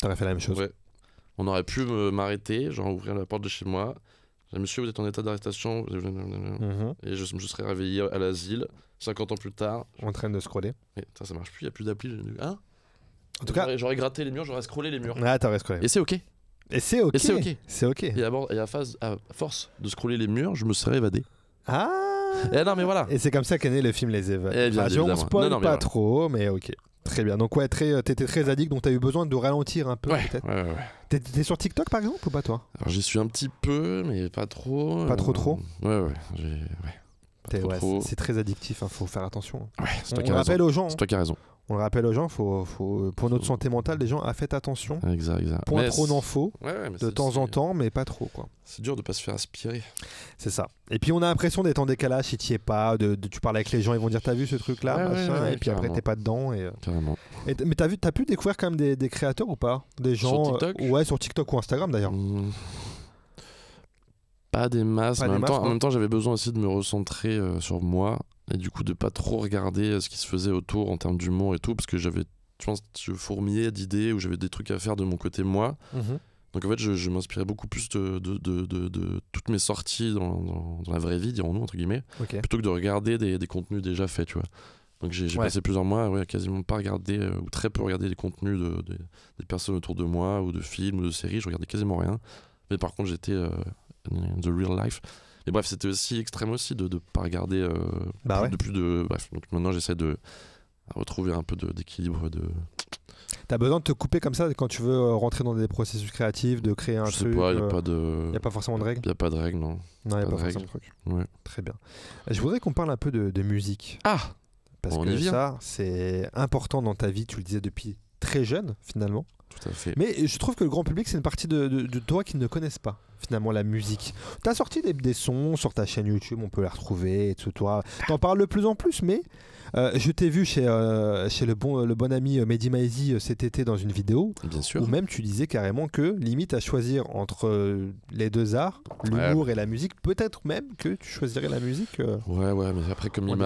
T'aurais fait la même chose. Ouais. On aurait pu m'arrêter, genre ouvrir la porte de chez moi. Monsieur, vous êtes en état d'arrestation. Et je me serais réveillé à l'asile 50 ans plus tard. En train de scroller. Et ça marche plus, il n'y a plus d'appli. Hein? En tout cas, j'aurais gratté les murs, j'aurais scrollé les murs. Ah, t'aurais scrollé. Et c'est ok. Et c'est ok. C'est ok. Et à force de scroller les murs, je me serais évadé. Ah. Et non, mais voilà. Et c'est comme ça qu'est né le film Les Évadés. On spoil pas trop, mais ok. Très bien. Donc ouais, t'étais très addict, donc t'as eu besoin de ralentir un peu peut-être. Ouais. T'es sur TikTok par exemple ou pas toi? Alors j'y suis un petit peu, mais pas trop. Pas trop. Ouais. C'est très addictif, faut faire attention. Ouais, c'est toi qui as raison. C'est toi qui as raison. On le rappelle aux gens, pour notre santé mentale, les gens, faites attention. Exact. Point trop n'en faut, de temps en temps, mais pas trop quoi. C'est dur de pas se faire aspirer. C'est ça. Et puis on a l'impression d'être en décalage si tu y es pas, tu parles avec les gens, ils vont dire t'as vu ce truc là, et puis après t'es pas dedans. Carrément. Mais t'as pu découvrir quand même des créateurs ou pas? Des gens sur TikTok ouais, sur TikTok ou Instagram d'ailleurs. Pas des masses, mais en même temps j'avais besoin aussi de me recentrer sur moi. Et du coup de pas trop regarder ce qui se faisait autour en termes d'humour et tout, parce que je fourmillais d'idées ou j'avais des trucs à faire de mon côté moi. Donc en fait je m'inspirais beaucoup plus de toutes mes sorties dans la vraie vie, dirons-nous entre guillemets, plutôt que de regarder des contenus déjà faits, tu vois. Donc j'ai passé plusieurs mois à quasiment pas regarder ou très peu regarder les contenus des personnes autour de moi ou de films ou de séries, je regardais quasiment rien. Mais par contre j'étais the real life. Et bref, c'était aussi extrême aussi de pas regarder bref, donc maintenant j'essaie de retrouver un peu d'équilibre. T'as besoin de te couper comme ça quand tu veux rentrer dans des processus créatifs, de créer un truc. Je sais pas, il y a pas forcément de règles. Il y a pas de règles, non. Non, il y a pas forcément de truc. Ouais. Très bien. Je voudrais qu'on parle un peu de musique. Parce que ça, c'est important dans ta vie. Tu le disais depuis très jeune, finalement. Tout à fait. Mais je trouve que le grand public, c'est une partie de toi qui ne connaissent pas finalement la musique. T'as sorti des sons sur ta chaîne YouTube, on peut les retrouver, etc. T'en parles de plus en plus, mais je t'ai vu chez le bon ami Mehdi Maizi cet été dans une vidéo. Bien sûr. Où même tu disais carrément que limite à choisir entre les deux arts, l'humour et la musique, peut-être même que tu choisirais la musique. Ouais, mais après comme il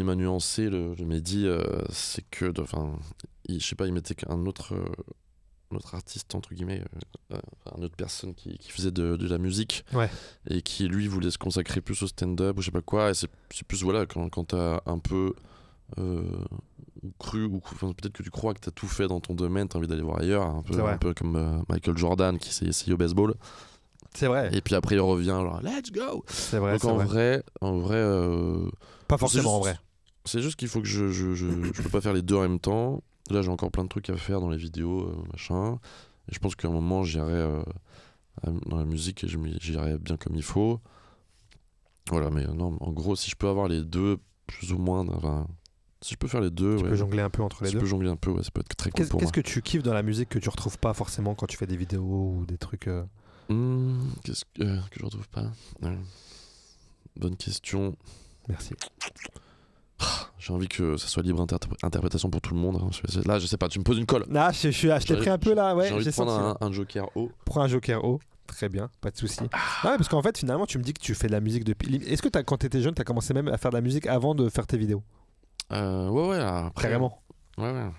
m'a nuancé le Mehdi, c'est que, je sais pas, il mettait qu'un autre artiste entre guillemets, une autre personne qui faisait de la musique et qui lui voulait se consacrer plus au stand-up ou je sais pas quoi, et c'est plus voilà quand t'as un peu cru ou peut-être que tu crois que t'as tout fait dans ton domaine, t'as envie d'aller voir ailleurs, un peu comme Michael Jordan qui s'est essayé au baseball. C'est vrai. Et puis après il revient genre let's go. C'est vrai. Donc en vrai pas forcément en vrai. C'est juste qu'il faut que je peux pas faire les deux en même temps. Là, j'ai encore plein de trucs à faire dans les vidéos, machin. Et je pense qu'à un moment, j'irai dans la musique et j'irai bien comme il faut. Voilà, mais non, en gros, si je peux avoir les deux, plus ou moins, si je peux faire les deux. Tu peux jongler un peu entre les deux. Si je peux jongler un peu, ça peut être très cool pour moi. Qu'est-ce que tu kiffes dans la musique que tu retrouves pas forcément quand tu fais des vidéos ou des trucs Qu'est-ce que je retrouve pas Bonne question. Merci. J'ai envie que ça soit libre interprétation pour tout le monde. Là, je sais pas, tu me poses une colle. Là, je t'ai pris un peu là, ouais. J'ai envie de prendre un joker haut. Prends un joker haut. Très bien, pas de souci. Parce qu'en fait, finalement, tu me dis que tu fais de la musique depuis. Est-ce que quand t'étais jeune, t'as commencé même à faire de la musique avant de faire tes vidéos? Ouais, après. Carrément. Ouais.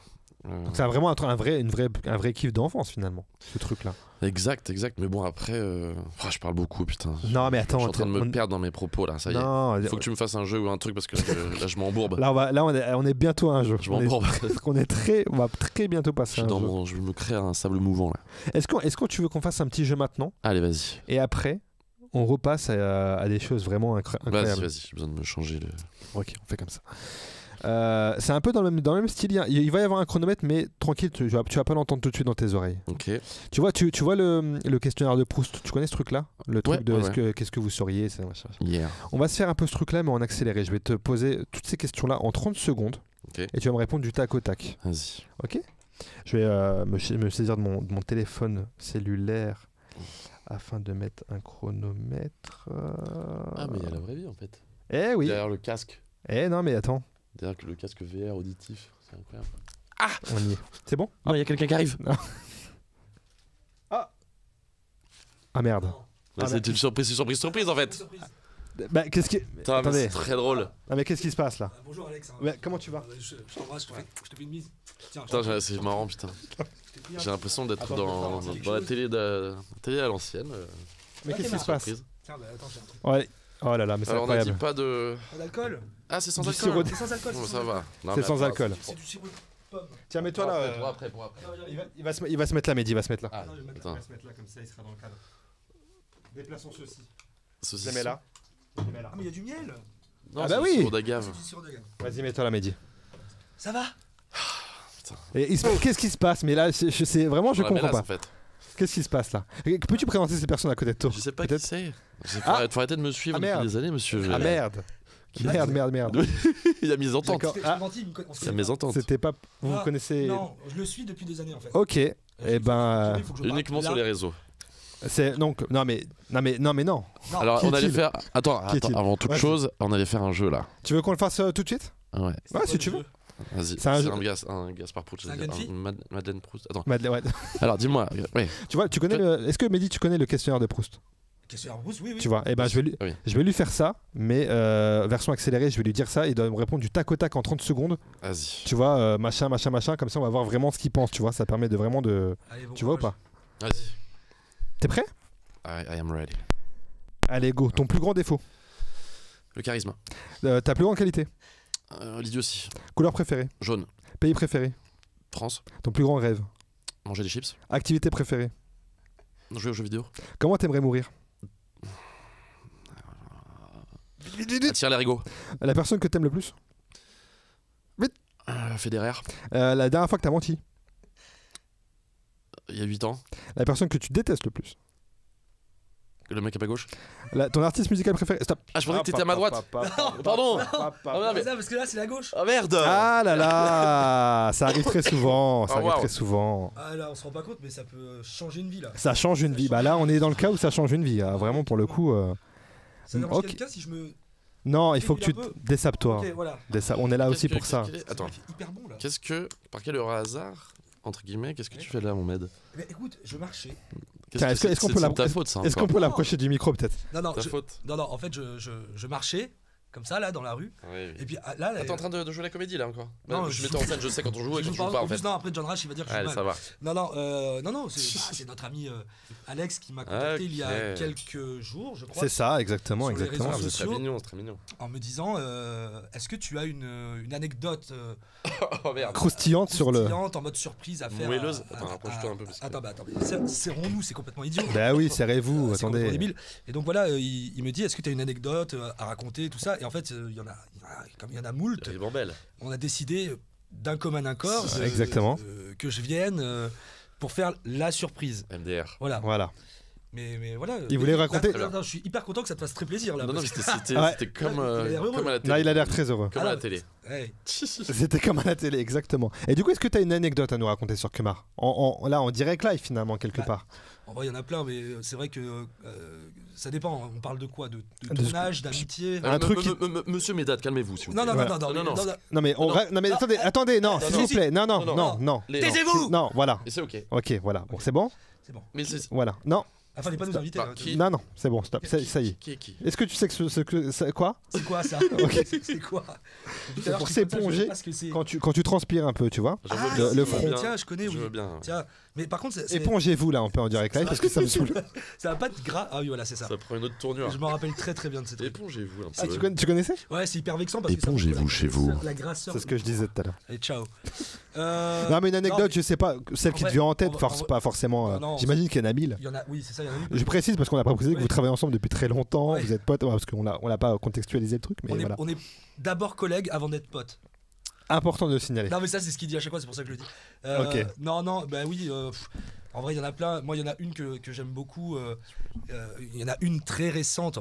Donc c'est vraiment un vrai kiff d'enfance finalement, ce truc-là. Exact. Mais bon, après, je parle beaucoup, putain. Non, mais attends. Je suis en train de me perdre dans mes propos là, ça y est. Faut que tu me fasses un jeu ou un truc parce que là, je m'embourbe. Là, on est bientôt à un jeu. Je m'embourbe. On va très bientôt passer à un jeu. Je me crée un sable mouvant là. Est-ce que tu veux qu'on fasse un petit jeu maintenant? Allez, vas-y. Et après, on repasse à des choses vraiment incroyables. Vas-y, j'ai besoin de me changer. Ok, on fait comme ça. C'est un peu dans le même style. Il va y avoir un chronomètre, mais tranquille, tu vas pas l'entendre tout de suite dans tes oreilles. Ok. Tu vois le questionnaire de Proust. Tu connais ce truc-là? Le truc de qu'est-ce que vous seriez? On va se faire un peu ce truc-là, mais en accéléré. Je vais te poser toutes ces questions-là en 30 secondes. Okay. Et tu vas me répondre du tac au tac. Vas-y. Ok. Je vais me saisir de mon téléphone cellulaire afin de mettre un chronomètre. Mais il y a la vraie vie en fait. Eh oui. Derrière le casque. Non, mais attends. Derrière le casque VR auditif, c'est incroyable. On y est. C'est bon? Non, il y a quelqu'un qui arrive. Ah merde. C'est une surprise en fait. Bah, qu'est-ce qui. Attendez. C'est très drôle. Ah, mais qu'est-ce qui se passe là? Bonjour Alex. Comment tu vas? Je t'embrasse, je te fais une mise. Tiens, c'est marrant, putain. J'ai l'impression d'être dans la télé à l'ancienne. Mais qu'est-ce qui se passe? Tiens, bah attends, j'ai un truc. Ouais. Oh là là, mais c'est Alors on a dit incroyable. pas de. Pas d'alcool. Ah, c'est sans Du alcool. sirop C'est sans alcool. Bon, c'est ça sans va. alcool. Non, C'est mais sans attends, alcool. C'est du sirop de pomme. Tiens, mets-toi là. Pour après, pour après. Il va se mettre là, Mehdi, il va se mettre là. Ah, Non, je vais mettre putain. se mettre là, comme ça, il sera dans le cadre. Déplaçons ceci. Saucisson. Je les mets là. Je les mets là. Ah, mais il y a du miel. Non, Ah c'est bah du oui. sirop d'agave. C'est du sirop d'agave. Vas-y, mets-toi là, Mehdi. Ça va? Et qu'est-ce qui se passe? Mais là, je sais vraiment, je Dans la comprends mélasse, pas. en fait. Qu'est-ce qui se passe là? Peux-tu présenter ces personnes à côté de toi? Je sais pas qui Peut-être. c'est. Ah. Faut arrêter de me suivre Ah, depuis merde. des années, monsieur. Ah merde. Merde. Il y a mes ententes. D'accord. Je Ah. t'ai menti, il me on se Il y a connaît mes pas. ententes. C'était pas. Vous Ah, connaissez. Non, je le suis depuis des années en fait. Ok. Eh ben. Il faut que je Uniquement parle. sur Là- les réseaux. C'est donc. Non mais. Non. Non. Alors, Qui on allait est-il faire. Attends, Qui est-il avant toute Vas-y. chose, on allait faire un jeu là. Tu veux qu'on le fasse tout de suite? Ouais, Ouais, quoi si le tu jeu veux. vas-y. C'est C'est un jeu- un Gaspard Proust. C'est un Gunfi Madeleine Proust. Attends. Madeleine, ouais. Alors, dis-moi. Ouais. Tu vois, tu connais le. Est-ce que Mehdi, tu connais le questionnaire de Proust? Question Rousse, oui. Tu vois, eh ben Oui. je vais lui faire ça, mais version accélérée, je vais lui dire ça, il doit me répondre du tac au tac en 30 secondes. Vas-y. Tu vois, machin, comme ça on va voir vraiment ce qu'il pense, tu vois, ça permet de vraiment de. Allez, bon Tu vois ou courage. pas? Vas-y. T'es prêt? I am ready. Allez, go. Ton plus grand défaut, Le charisme. ta plus grande qualité, L'idiotie. couleur préférée, Jaune. pays préféré, France. ton plus grand rêve, Manger des chips. activité préférée, Jouer aux jeux vidéo. comment t'aimerais mourir, Attire les rigots. la personne que t'aimes le plus, Federer. la dernière fois que t'as menti, Il y a 8 ans. la personne que tu détestes le plus, Le mec à ma gauche. ton artiste musical préféré. Stop. Ah, je pensais que t'étais à ma droite. Pardon. Ah, non, mais- Ça, parce que là, c'est la gauche. Ah merde. Ah là là, ça arrive très souvent, ça Oh, arrive wow. très souvent. Ah là, on se rend pas compte, mais ça peut changer une vie là. Ça change une vie. Bah là, on est dans le cas où ça change une vie. hein. Vraiment, pour le coup. Ça dérange Ok. quelqu'un si je me. Non, il faut que tu Un peu. dessape-toi. Ok, voilà. On est là aussi Qu'est-ce pour que- ça. qu'est-ce que- Attends. C'est hyper bon là. Qu'est-ce que. Par quel hasard, entre guillemets, qu'est-ce que tu fais là, mon med? Mais écoute, je marchais. Tiens, est-ce qu'on peut c'est la- de ta faute, ça. Est-ce qu'on encore. peut l'approcher du micro peut-être? Non, Ta je- faute. non, en fait, je marchais comme ça là dans la rue. Ouais, oui. Et puis là. Ah, t'es en train de jouer la comédie là encore? Non, Bah, je mettais en scène, je sais quand on joue et je quand tu joue joues pas en en plus, fait. non, après John Rash il va dire que je joue Allez, mal. ça va. Non, c'est notre ami Alex qui m'a contacté il y a Ok. quelques jours, je crois, C'est ça, exactement, Sur les exactement. Ah, réseaux c'est très sociaux. mignon, c'est très mignon. en me disant est-ce que tu as une anecdote Oh merde. Croustillante sur le. croustillante, en mode surprise à faire Moelleuse. Attends, rapproche-toi un peu, parce que- Attends, serrons-nous, c'est complètement idiot. Bah oui, serrez-vous, C'est complètement attendez. débile. Et donc voilà, il me dit est-ce que tu as une anecdote à raconter, tout ça. Et en fait, comme il y en a moult, Elle est belle. on a décidé d'un commun accord Exactement. que je vienne pour faire la surprise. MDR. Voilà. Voilà. Mais voilà. Il voulait raconter- Non, je suis hyper content que ça te fasse très plaisir là. Non, non, mais parce c'était Ouais. c'était comme, Il a l'air heureux. comme à la télé. Là, il a l'air très heureux. Comme à la télé. que- Hey. C'était comme à la télé, exactement. Et du coup, est-ce que tu as une anecdote à nous raconter sur Kemar Là, en direct live finalement, quelque Bah, part. En vrai, il y en a plein, mais c'est vrai que ça dépend. On parle de quoi De De- tournage, d'amitié. Un truc qui- Monsieur Médade, calmez-vous, s'il vous Non, plaît. non, Voilà. non, non, Non, non, non. Non mais, non, mais attendez, non, s'il vous plaît, non. Les- Taisez-vous. Non, voilà. Et c'est ok. Ok, voilà. Bon, c'est bon. C'est bon. Mais c'est. Voilà. Non, Enfin, pas nous inviter. Bah, là. qui- non, c'est bon. Stop. Ça y est. Qui est qui? Est-ce que tu sais quoi C'est quoi ça Ok. C'est quoi Tout à C'est l'heure, pour je dis comme ça, je s'éponger sais pas ce que c'est. quand tu transpires un peu, tu vois. J'en veux Ah, bien, le je veux front. bien. Tiens, je connais, Je oui. veux bien. Tiens, mais par contre, Épongez-vous là, un peu en direct live parce que ça me saoule. ça va pas être gras. Ah oui, voilà, c'est ça. Ça prend une autre tournure. Je m'en rappelle très très bien de cette truc. Épongez-vous un Ah, peu. tu connaissais? Ouais, c'est hyper vexant parce que ça Épongez-vous montre chez vous. La grasseur. C'est ce que je disais tout à l'heure. Allez, ciao. Non, mais une anecdote, je sais pas, celle en qui te vrai, vient en tête, en force vrai- pas forcément. Non, J'imagine qu'il y en a 1000. Il y en a, oui, c'est ça, il y en a une. Je précise parce qu'on n'a pas précisé que Ouais. vous travaillez ensemble depuis très longtemps, Ouais. vous êtes potes, parce qu'on l'a pas contextualisé le truc, mais voilà. On est d'abord collègues avant d'être potes. Important de le signaler. Non, mais ça, c'est ce qu'il dit à chaque fois, c'est pour ça que je le dis. Ok. Non, bah oui. En vrai, il y en a plein. Moi, il y en a une que j'aime beaucoup. Il y en a une très récente,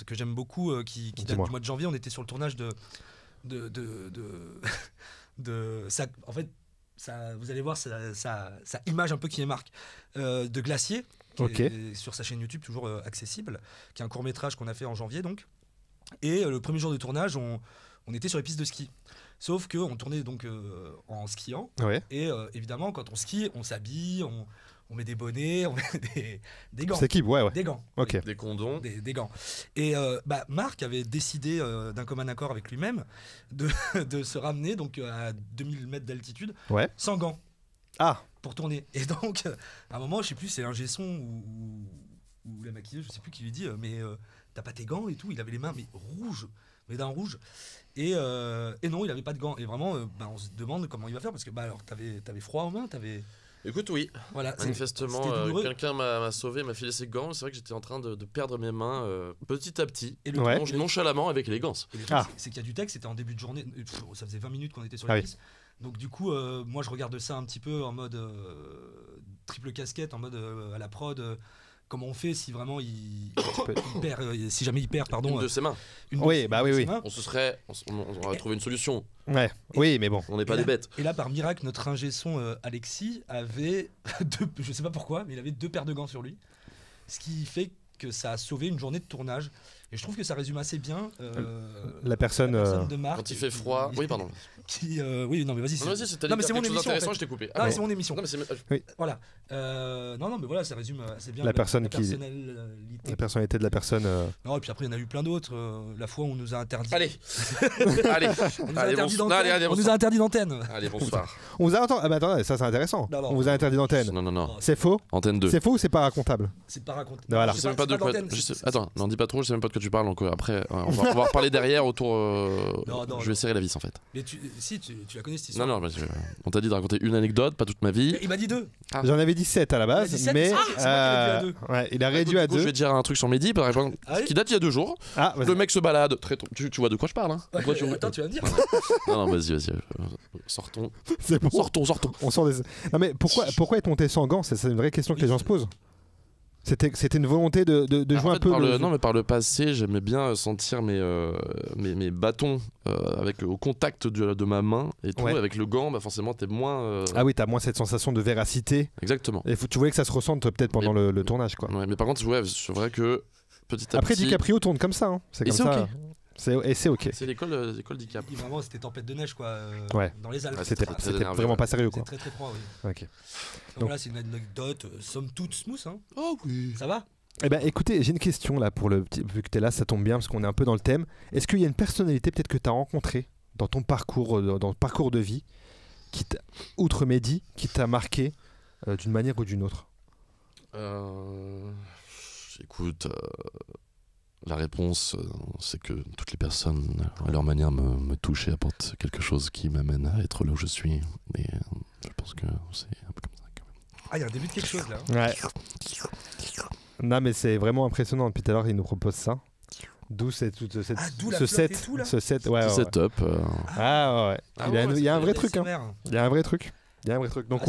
que j'aime beaucoup, qui date Dis-moi. du mois de janvier. On était sur le tournage de ça. En fait, ça, vous allez voir, ça image un peu qui est marque de Glacier, qui Ok. est sur sa chaîne YouTube toujours accessible, qui est un court métrage qu'on a fait en janvier donc. Et le premier jour de tournage, on était sur les pistes de ski. Sauf qu'on tournait donc en skiant. Ouais. Et évidemment, quand on skie, on s'habille, on met des bonnets, on met des gants. C'est qui? Ouais. Des gants. Ok. Des condoms. Des gants. Et Marc avait décidé d'un commun accord avec lui-même de se ramener donc à 2000 mètres d'altitude Ouais. sans gants Ah, pour tourner. Et donc, à un moment, je sais plus, c'est un son ou la maquilleuse, je sais plus qui lui dit mais t'as pas tes gants et tout. Il avait les mains mais rouges, mais d'un rouge. Et non, il avait pas de gants. Et vraiment, on se demande comment il va faire parce que alors t'avais froid aux mains, Écoute, oui. Voilà, manifestement, quelqu'un m'a sauvé, m'a filé ses gants. C'est vrai que j'étais en train de perdre mes mains petit à petit, et nonchalamment avec élégance. Et le truc, c'est qu'il y a du texte, c'était en début de journée. Ça faisait 20 minutes qu'on était sur la piste. Donc du coup, moi je regarde ça un petit peu en mode triple casquette, en mode à la prod. Comment on fait si vraiment il perd, si jamais il perd, pardon. Une de ses mains. Oui. On aurait trouvé une solution. Ouais. Oui, mais bon. On n'est pas des bêtes. Et là, par miracle, notre ingé son Alexis avait je sais pas pourquoi, mais il avait 2 paires de gants sur lui, ce qui fait que ça a sauvé une journée de tournage. Et je trouve que ça résume assez bien la personne de Marc. Quand il fait froid. Oui, pardon. Oui, non, mais vas-y. Non, mais c'est mon émission. En fait. Je t'ai coupé. Ah, c'est mon émission. Non, mais oui. Voilà. Non, mais voilà, ça résume assez bien la personnalité de la personne. Non, et puis après, il y en a eu plein d'autres. La fois où on nous a interdit. Allez. On nous a interdit d'antenne. Allez, bonsoir. On vous a interdit. Ah, bah attendez, ça c'est intéressant. Non. On vous a interdit d'antenne. Non. C'est faux. Antenne 2. C'est faux ou c'est pas racontable? C'est pas racontable. Voilà. Je sais même pas de quoi. Attends, n'en dis pas trop, je sais même pas de quoi tu parles. Donc après, on va reparler derrière autour. Non, je vais serrer la vis en fait. Mais tu la connais cette histoire? Non, on t'a dit de raconter une anecdote, pas toute ma vie. Il m'a dit 2. Ah. J'en avais 17 à la base, 17, mais il a réduit à 2. Je vais te dire un truc sur Mehdi, par exemple, qui date il y a 2 jours. Le mec se balade très tôt. Tu vois de quoi je parle, hein? Attends, tu vas me dire. Non, vas-y. Sortons. C'est bon. Sortons. On sort des. Non mais pourquoi est monté sans gants? C'est une vraie question que les gens se posent. C'était une volonté de jouer un peu. Non, mais par le passé, j'aimais bien sentir mes bâtons au contact de ma main et tout. Avec le gant, forcément, t'es moins. Ah oui, t'as moins cette sensation de véracité. Exactement. Et tu voulais que ça se ressente peut-être pendant le tournage, quoi. Ouais, mais par contre, c'est vrai que petit à petit. Après, DiCaprio tourne comme ça. Hein. C'est comme ça. Okay. C'est ok. C'est l'école DiCap. Vraiment, c'était tempête de neige, quoi. Dans les Alpes. C'était vraiment pas sérieux, quoi. C'était très froid, oui. Ok. Donc là, c'est une anecdote, somme toute smooth. Hein. Oh oui. Ça va? Eh ben, écoutez, j'ai une question là pour le petit. Vu que t'es là, ça tombe bien parce qu'on est un peu dans le thème. Est-ce qu'il y a une personnalité peut-être que t'as rencontrée dans ton parcours, de vie, outre Mehdi, qui t'a marqué d'une manière ou d'une autre? Écoute. La réponse, c'est que toutes les personnes, à leur manière, me touchent et apportent quelque chose qui m'amène à être là où je suis. Et je pense que c'est un peu comme ça. Quand même. Ah, il y a un début de quelque chose là. Ouais. Non, mais c'est vraiment impressionnant. Depuis tout à l'heure, il nous propose ça. D'où ce set. Ce set, ouais. Setup. Ah ouais. Il y a un vrai truc. Il y a un vrai truc. Donc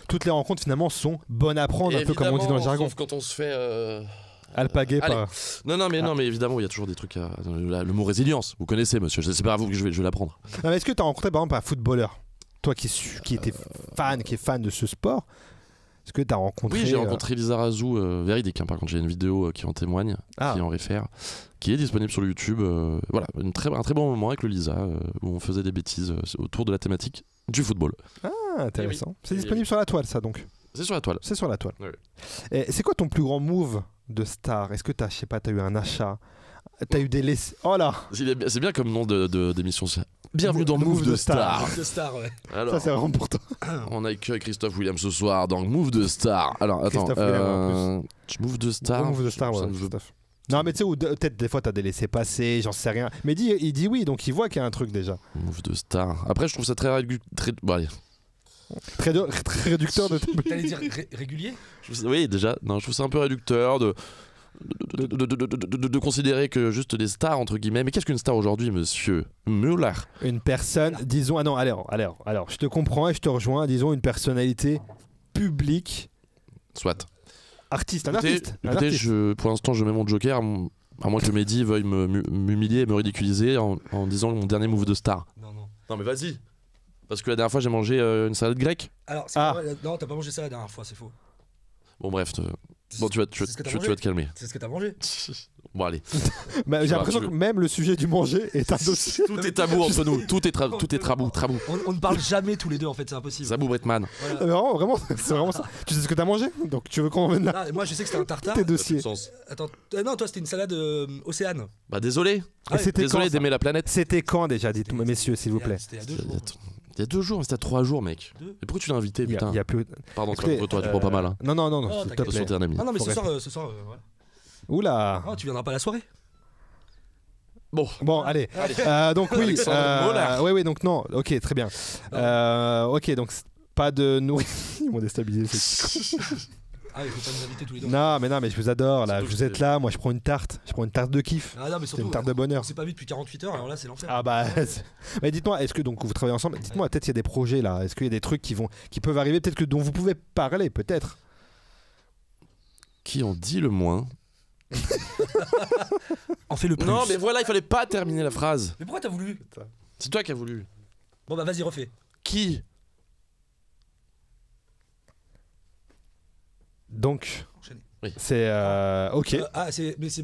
toutes les rencontres finalement sont bonnes à prendre, un peu comme on dit dans le jargon. Sauf quand on se fait. Alpagué par. Non, mais évidemment, il y a toujours des trucs. Le mot résilience, vous connaissez, monsieur. C'est pas à vous que je vais l'apprendre. Est-ce que tu as rencontré par exemple un footballeur, toi qui est fan de ce sport? Est-ce que tu as rencontré? Oui, j'ai rencontré Lisa Razou, véridique. Par contre, j'ai une vidéo qui en témoigne, qui en réfère, qui est disponible sur le YouTube. Voilà, un très bon moment avec le Lisa où on faisait des bêtises autour de la thématique du football. Ah, intéressant. C'est disponible sur la toile, ça donc. C'est sur la toile. C'est sur la toile. Oui. Et c'est quoi ton plus grand move de star? Est-ce que t'as eu un achat? T'as eu des laissés? Oh là! C'est bien comme nom d'émission. Bienvenue dans Move de Star. Move de Star, ouais. Alors, ça c'est vraiment pour toi. On accueille Christophe Williams ce soir dans Move de Star. Alors attends, Move de Star. Move de Star, ouais, Christophe. Non mais tu sais, peut-être des fois t'as des laissés passer, j'en sais rien. Mais il dit oui, donc il voit qu'il y a un truc déjà. Move de Star. Après je trouve ça très bon, allez. Très réducteur de. T'allais dire régulier? Oui, déjà. Non, je trouve ça un peu réducteur de considérer que juste des stars entre guillemets. Mais qu'est-ce qu'une star aujourd'hui, monsieur Muller? Une personne, disons. Ah non, alors, je te comprends et je te rejoins. Disons une personnalité publique. Soit. Artiste. Pour l'instant, je mets mon joker. À moins que Mehdi veuille m'humilier et me ridiculiser en disant mon dernier move de star. Non, mais vas-y. Parce que la dernière fois, j'ai mangé une salade grecque. Alors, non, t'as pas mangé ça la dernière fois, c'est faux. Bon, bref. Tu vas te calmer. C'est ce que t'as mangé. Bon, allez. J'ai l'impression que même le sujet du manger est un dossier. Tout est tabou entre nous. Tout est tabou. On ne parle jamais tous les deux, en fait, c'est impossible. Zabou Bretman. Voilà. Non, vraiment, c'est vraiment ça. Tu sais ce que t'as mangé? Donc tu veux qu'on revienne là? Moi, je sais que c'était un tartare. Tes dossiers. Attends, non, toi, c'était une salade océane. Bah, désolé. Désolé d'aimer la planète. C'était quand déjà, dites-moi, messieurs, s'il vous plaît? C'était il y a 2 jours. Il y a 2 jours, c'était à 3 jours, mec. Et pourquoi tu l'as invité, putain? Il y a plus. Pardon, toi, tu prends pas mal. Hein. Non, s'il te plaît. Un ami. Ah non, mais ce soir, ouais. Oula. Oh, tu viendras pas à la soirée? Bon, allez. Donc oui. Oui, donc non. Ok, très bien. Ok, donc pas de nourriture. Ils m'ont déstabilisé. Ah, il faut pas nous inviter tous les deux. Non, mais je vous adore là. Vous êtes là. Moi, je prends une tarte. De kiff. Ah non, mais C'est surtout, une tarte de bonheur. on s'est pas vu depuis 48 heures, alors là, c'est l'enfer. Ah bah. Mais dites-moi, est-ce que donc vous travaillez ensemble? Dites-moi, peut-être il y a des projets là. Est-ce qu'il y a des trucs qui peuvent arriver, peut-être que dont vous pouvez parler, peut-être. Qui en dit le moins? On fait le plus. Non, mais voilà, il fallait pas terminer la phrase. Mais pourquoi t'as voulu? C'est toi qui as voulu. Bon bah vas-y, refais. Qui? Donc. Enchaînez. Oui. C'est ok.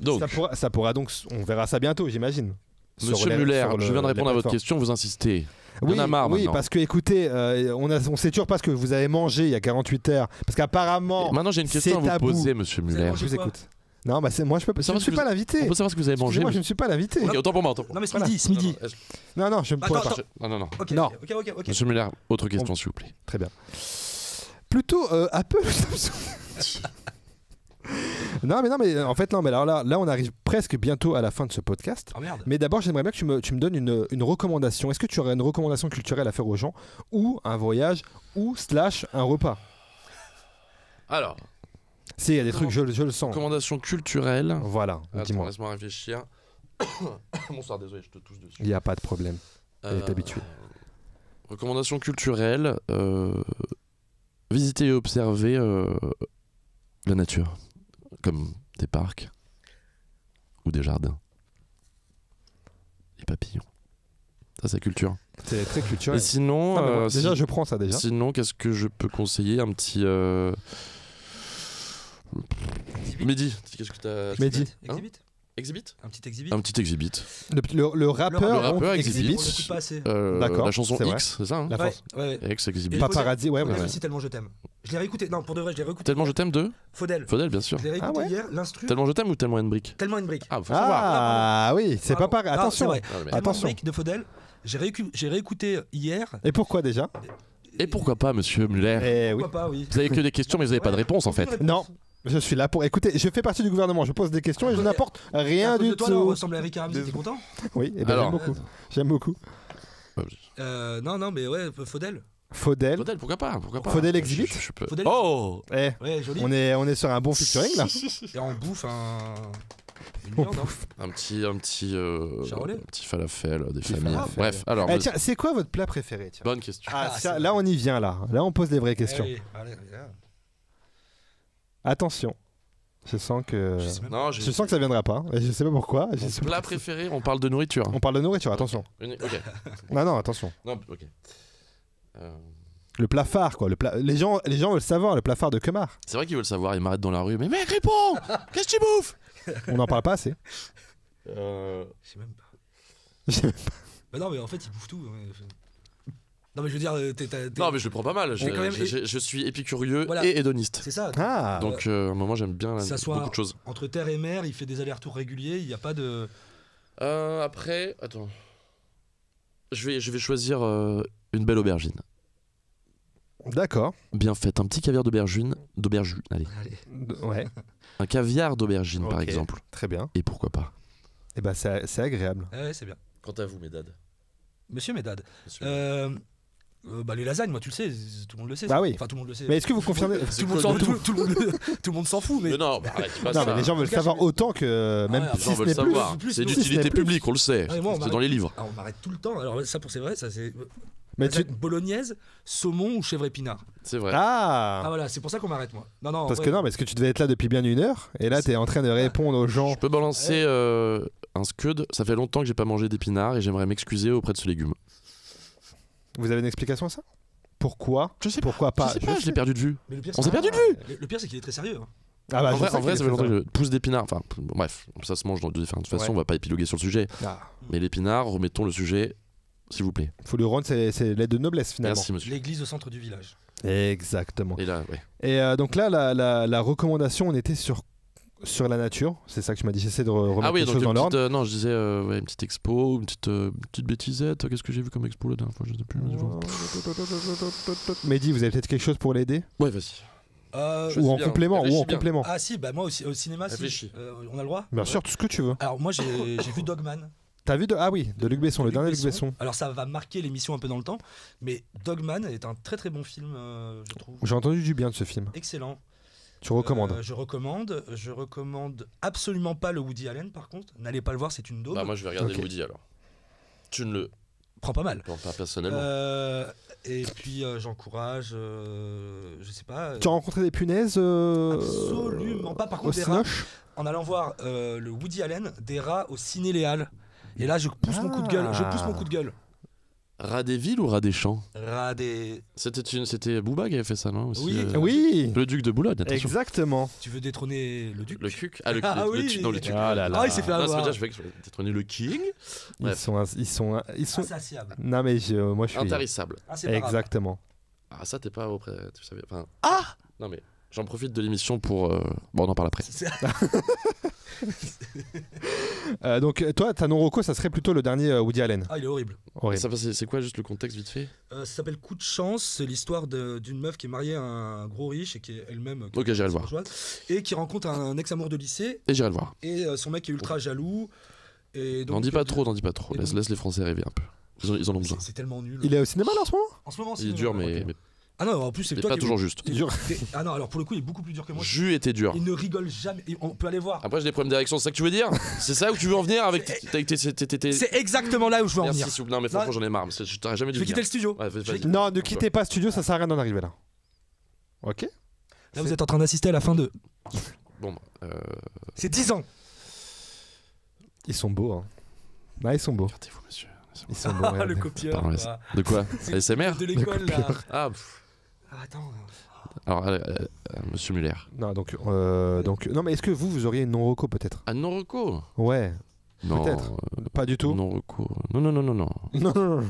Donc. Ça pourra donc. On verra ça bientôt, j'imagine. Monsieur Muller, je viens de répondre à votre question, vous insistez. Oui, on a marre oui, maintenant. parce que écoutez, on sait toujours pas ce que vous avez mangé il y a 48 heures. Parce qu'apparemment. Maintenant, j'ai une question à vous tabou. poser, monsieur Muller. Je vous écoute. Non, bah moi je ne suis pas l'invité. On peut savoir ce que vous avez mangé. Moi je ne suis pas l'invité. Ok, autant pour moi. Non mais ce midi. Non, je ne pourrais pas. Non. Ok. Non. Ok. Monsieur Muller, autre question s'il vous plaît. Très bien. Plutôt Apple ou Samsung. Non mais en fait non mais alors là on arrive presque bientôt à la fin de ce podcast. Oh merde. Mais d'abord j'aimerais bien que tu me donnes une recommandation. Est-ce que tu aurais une recommandation culturelle à faire aux gens, ou un voyage, ou / un repas? Alors, si, il y a des trucs, je le sens. recommandation culturelle. Voilà, Attends, dis-moi. laisse-moi réfléchir. Bonsoir, désolé, je te touche dessus. Il n'y a pas de problème. Elle est habituée. Recommandation culturelle, visiter et observer la nature, comme des parcs ou des jardins. Les papillons. Ça, c'est culture. C'est très culturel. Et sinon, Non, mais moi, déjà, je prends ça déjà. Sinon, qu'est-ce que je peux conseiller? Un petit. Mehdi, qu'est-ce que t'as? Mehdi. Exhibit. Exhibit. Un petit exhibit. Un petit exhibit. Le rappeur Exhibit. On l'écoute pas assez. D'accord, La chanson c'est vrai. X, c'est ça hein? La Ouais, force. ouais. X Exhibit. Et Paparazzi, ouais. Faudel aussi, Tellement je t'aime. Je l'ai réécouté. Non, pour de vrai, je l'ai réécouté. Tellement je t'aime de Faudel. Faudel, bien sûr. Je l'ai réécouté Ah ouais hier. L'instru. Tellement je t'aime ou tellement une brique? Tellement une brique. Ah, faut savoir. Ah oui, c'est pas pareil. Non, Attention. c'est vrai. Ah, mais- Tellement Attention. une brique de Faudel. J'ai réécouté hier. Et pourquoi déjà? Et pourquoi pas, monsieur Muller? Eh oui. Pourquoi pas, oui. Vous avez que des questions, mais vous n'avez pas de réponse en fait. Non, je suis là pour écouter. Je fais partie du gouvernement. Je pose des questions et je Ok. n'apporte rien À cause du de toi, là, on tout. ressemble à Eric Ramsey. T'es content? Oui, et ben Alors. j'aime beaucoup. Non, mais ouais, Faudel. Faudel. Faudel, pourquoi pas? Faudel Exhibit. Je peux- Faudel. Oh! Eh, Ouais, joli. on est sur un bon featuring là. Et on bouffe une On viande. Un petit Charolais. un petit falafel des Petit familles. falafel. Bref, alors Eh, tiens, c'est quoi votre plat préféré? Tiens. bonne question. Ah, Ah, ça, c'est là on y vient là. Là on pose les vraies questions. Allez. Attention. Je sens que Non, je sens que ça viendra pas. Et je sais pas pourquoi. Je mon sais pas. plat préféré, on parle de nourriture. On parle de nourriture. Attention. Ok. Non, attention. Non, ok. Le plat phare quoi. Le plat. Les gens veulent savoir le plat phare de Kemar. C'est vrai qu'ils veulent savoir, ils m'arrêtent dans la rue. Mais mec, réponds! Qu'est-ce que tu bouffes? On n'en parle pas assez. Je sais même pas. Je sais Bah non, mais en fait, il bouffe tout. Non, mais je veux dire, Non, mais je le prends pas mal. Mais quand même, Je suis épicurieux Voilà. et hédoniste. c'est ça. Ah. Donc, à un moment, j'aime bien Ça soit- beaucoup de choses. Entre terre et mer, il fait des allers-retours réguliers. Il n'y a pas de. Après, attends. Je vais choisir une belle aubergine. D'accord. Bien faite. Un petit caviar d'aubergine. Allez. Allez. Ouais. Un caviar d'aubergine, par Ok. exemple. Très bien. Et pourquoi pas? Et ben c'est agréable. Ouais, c'est bien. Quant à vous, mesdames. Monsieur Médad. Bah, les lasagnes, moi, tu le sais. Tout le monde le sait. Bah ça. oui. Enfin, tout le monde le sait. Mais est-ce que vous confirmez? C'est Tout le monde quoi, s'en- tout- tout le monde s'en fout, mais. Mais non, arrête, pas Non, ça. mais les gens veulent En tout cas, savoir je- autant que même ouais, Les si gens ce veulent n'est plus. savoir. plus, C'est nous. d'utilité Si ce n'est plus. publique, on le sait. Ouais, moi, on C'est dans les livres. Ah, on m'arrête tout le temps. Alors, ça, pour c'est vrai, ça, c'est. Mais tu... Lasagne bolognaise, saumon ou chèvre épinard. C'est vrai. Ah, Ah. voilà, c'est pour ça qu'on m'arrête, moi. Non, Parce ouais. que non, parce que tu devais être là depuis bien 1 heure et là t'es en train de répondre aux gens. Je peux balancer un scud. Ça fait longtemps que j'ai pas mangé d'épinards et j'aimerais m'excuser auprès de ce légume. Vous avez une explication à ça? Pourquoi? Je sais Pourquoi pas? Je sais pas, je sais. l'ai perdu de vue. Mais le pire, On c'est- s'est perdu de vue. Le pire, c'est qu'il est très sérieux. Hein. Ah bah, En je sais vrai, qu'il ça est fait longtemps ça. que je pousse d'épinards. Enfin, bref, ça se mange de différentes façons. Ouais. On va pas épiloguer sur le sujet. Ah. Mais l'épinard, remettons le sujet, s'il vous plaît. Faut lui rendre ses lettres de noblesse finalement. Merci, monsieur. L'église au centre du village. Exactement. Et là, ouais. Et donc là, la recommandation, on était sur la nature. C'est ça que tu m'as dit. J'essaie de remettre Ah oui, les donc choses dans une l'ordre. petite, non, je disais ouais, une petite expo, une petite bêtisette. Qu'est-ce que j'ai vu comme expo la dernière fois? Je sais plus. Mehdi, vous avez peut-être quelque chose pour l'aider? Ouais, vas-y. Ou en complément. Ah si, bah moi aussi, au cinéma, Réfléchis. on a le droit. Bien sûr, tout ce que tu veux. Alors moi j'ai vu Dogman. T'as vu Ah oui, de Luc Besson, le dernier Luc Besson. Alors ça va marquer l'émission un peu dans le temps, mais Dogman est un très très bon film, je trouve. J'ai entendu du bien de ce film. Excellent. Tu recommandes? Je recommande absolument pas le Woody Allen par contre. N'allez pas le voir, c'est une daube. Bah moi je vais regarder le Woody alors. Tu ne le prends pas mal. prends pas personnellement. Et puis j'encourage, je sais pas. Tu as rencontré des punaises Absolument pas. Par au contre, des rats, Cinoche? en allant voir le Woody Allen, des rats au Ciné Léal. Et là, je pousse mon coup de gueule. Rat des villes ou rat des champs? Rat des. C'était Booba qui avait fait ça, non aussi, Oui. Oui, Le duc de Boulogne, attention. exactement. Tu veux détrôner le duc? Le cuc. Ah, le oui. tuc. Non, le tuc. Ah là là. Ah, il s'est fait Ah, ça veut avoir. dire je vais détrôner le king. Ils Bref. sont. Insatiable. Non mais moi je suis. Intarissable. Inséparable. Exactement. Ah, ça, t'es pas auprès. Tu savais. Enfin, Ah non, mais j'en profite de l'émission pour. Bon, on en parle après. Donc toi, ta non-reco, ça serait plutôt le dernier Woody Allen. Ah, il est horrible. Horrible. Ça, c'est quoi juste le contexte vite fait? Ça s'appelle Coup de chance. C'est l'histoire d'une meuf qui est mariée à un gros riche et qui est elle-même. Ok, j'irai le voir. bourgeoise, et qui rencontre un ex-amour de lycée. Et j'irai le voir. Et son mec est ultra jaloux. Et donc, N'en dis pas trop. Et Laisse les Français rêver un peu. Ils en ont besoin. C'est tellement nul. Il est au cinéma là en ce moment? En ce moment, Il est dur, mais Ah non, en plus, c'est il est toi pas qui toujours juste. Ah non, alors pour le coup, il est beaucoup plus dur que moi. Jus était dur. Il ne rigole jamais. On peut aller voir. Après, j'ai des problèmes d'érection, c'est ça que tu veux dire? C'est ça où tu veux en venir avec C'est exactement là où je veux en venir. Merci, non, mais franchement, j'en ai marre. Je t'aurais jamais dû Je vais quitter venir. le studio. Ouais, vas-y. Non, ne quittez pas studio, ça sert à rien d'en arriver là. Ok. Là, vous êtes en train d'assister à la fin de. Bon, C'est 10 ans. Ils sont beaux. Hein. Ah, ils sont beaux. regardez-vous, monsieur. Ils sont beaux. Ah, regardez. le copieur. Pardon, quoi. De quoi? C'est ASMR? De l'école là. Ah, Ah, attends. alors, monsieur Muller. Non, donc non, mais est-ce que vous auriez une non-reco peut-être? Ah, non-reco? Ouais, Non. peut-être. Pas du tout. Non-reco. Non. Non. Non.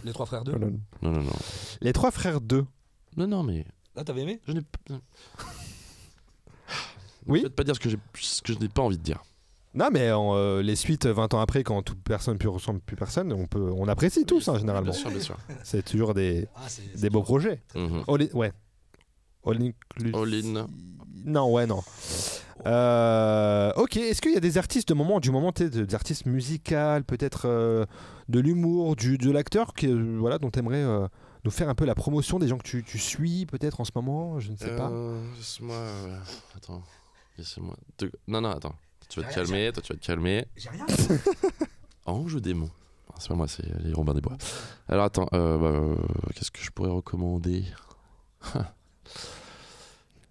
Les trois frères 2. Non. Les trois frères 2. Non, mais. Ah, t'avais aimé? Je n'ai pas. Oui. Peut-être pas dire ce que je n'ai pas envie de dire. Non, mais les suites 20 ans après, quand toute personne ne ressemble plus personne, on apprécie tous hein, généralement. Bien sûr. C'est toujours des C'est beaux projets. Mhm. Ouais. All in. Non, ouais, non. Ok, est-ce qu'il y a des artistes du moment, des artistes musicaux, peut-être de l'humour, de l'acteur, voilà, dont tu aimerais nous faire un peu la promotion, des gens que tu suis peut-être en ce moment, je ne sais pas. Laisse-moi. Attends. Laissez-moi. Non, attends. Tu vas te calmer. J'ai rien. Ange démon. C'est pas moi, c'est les Robins des Bois. Alors attends, qu'est-ce que je pourrais recommander?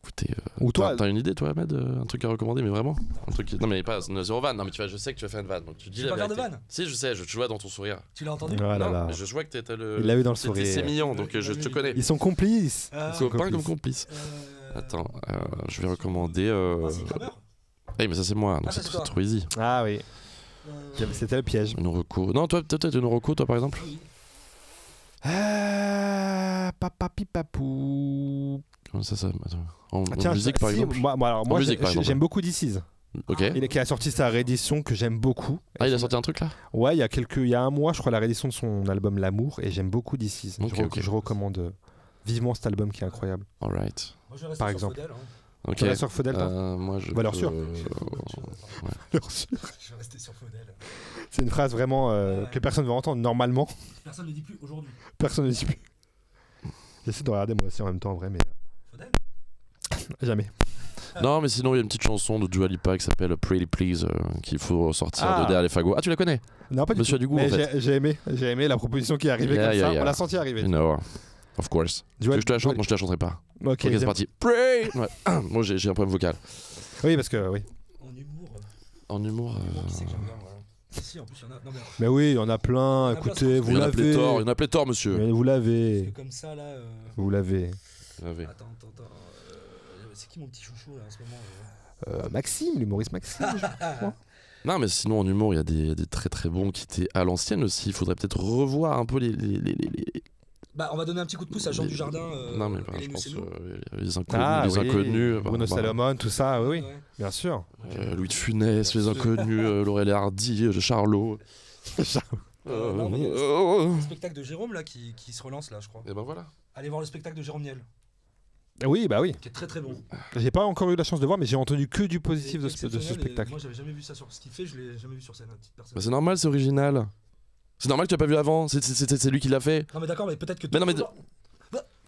Écoutez, Ou toi, t'as une idée toi, Ahmed, un truc à recommander, mais vraiment un truc non mais pas zéro van. Non mais tu vois, je sais que tu vas faire une vanne, donc tu dis vais la pas faire de vérité. vanne. Si, je sais, je vois dans ton sourire. Tu l'as entendu? oh là Non, là. mais je vois que t'as le. Il l'a eu dans le C'est sourire. mignon, donc je te connais. Ils sont complices. Copains comme complices. Attends, je vais recommander. C'est Kramer. Eh mais ça c'est moi, donc Ah, ça, c'est c'est toi. trop easy. Ah oui, c'était le piège. Une reco. Non, toi peut-être une reco, toi par exemple. Oui. Papa pipapou. Comment ça attends. En Tiens, musique par si, exemple. moi, musique, par exemple. j'aime beaucoup DC's. Ok. Qui a sorti sa réédition que j'aime beaucoup. Ah, il a sorti un truc là. Ouais, il y a un mois, je crois, la réédition de son album L'amour, et j'aime beaucoup DC's. Ok. Je recommande vivement cet album qui est incroyable. Alright. Moi, je vais rester Par sur exemple. Faudel, hein. Ok. Tu restes sur Faudel, toi Moi je. Valeur sûre. Ouais. Je vais rester sur Faudel. C'est une phrase vraiment que personne ne veut entendre normalement. Personne ne le dit plus aujourd'hui. Personne ne dit plus. J'essaie de regarder moi aussi en même temps en vrai, mais Faudel. jamais. Non, mais sinon il y a une petite chanson de Dua Lipa qui s'appelle Pretty Please qu'il faut sortir de derrière les fagots. Ah, tu la connais? Non, pas du Monsieur tout. du goût, Mais en fait. j'ai aimé la proposition qui est arrivée Yeah, comme yeah, ça. yeah. On l'a senti arriver. No, of course. Tu veux que je te la chante? Non, je te la chanterai pas. Ok, Ok, c'est parti. Pray. Ouais. Moi j'ai un problème vocal. Oui, parce que oui. En humour. En humour. Qui c'est que j'aime bien, voilà. Si, en plus, il y en a. Non, mais Mais oui, il y en a plein. Il y en a Écoutez, plein, vous Il y en a l'avez. pléthore, il y en a pléthore, monsieur. Mais vous l'avez. c'est comme ça, là. Vous l'avez. Attends. C'est qui mon petit chouchou, là, en ce moment Maxime, l'humoriste Maxime. Non, mais sinon en humour, il y a des très très bons qui étaient à l'ancienne aussi. Il faudrait peut-être revoir un peu les. Bah, on va donner un petit coup de pouce à Jean Dujardin. Non, mais et je les pense Nous, les inconnus. oui. Inconnus. Bruno Salomon, tout ça, oui, Ouais. bien sûr. Louis de Funès, les inconnus, Laurel et Hardy, Charlot. Non, mais il y a le spectacle de Jérôme, là, qui se relance, là, je crois. Et ben voilà. Allez voir le spectacle de Jérôme Niel. Oui, bah oui. qui est très très bon. J'ai pas encore eu la chance de voir, mais j'ai entendu que du positif Et de ce exceptionnel, et spectacle. Moi, j'avais jamais vu ça sur ce qu'il fait, je l'ai jamais vu sur scène, à titre Bah, personnel. c'est normal, c'est original. C'est normal que tu l'as pas vu avant. C'est lui qui l'a fait. Non, mais d'accord, mais peut-être que. Mais non, mais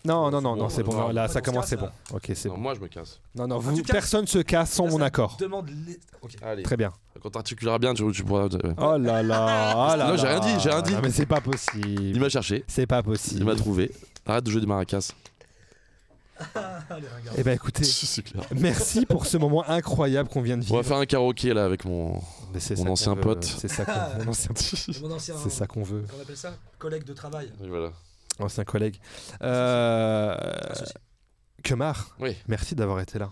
Non, c'est bon. bon, Là, on ça commence, se c'est casse, bon. Ok, c'est Non, bon. moi je me casse. Non, Ah, tu casses. personne se casse sans Là, mon ça accord. Demande les. Ok. Allez. Très bien. Quand t'articuleras bien, tu pourras. Oh là là, Non, j'ai rien dit, j'ai rien dit. Ah, mais c'est pas Il possible. m'a cherché, C'est pas il possible. m'a trouvé. Arrête de jouer du maracas. Allez, regarde. Eh ben écoutez, C'est clair. merci pour ce moment incroyable qu'on vient de On vivre. va faire un karaoké là avec mon. Mais c'est mon ça ancien qu'on veut. pote. C'est ça qu'on mon ancien Mon ancien. C'est ça qu'on veut. Comment on appelle ça? Collègue de travail. Et voilà. Ancien collègue. Associé. Kemar, Oui. merci d'avoir été là.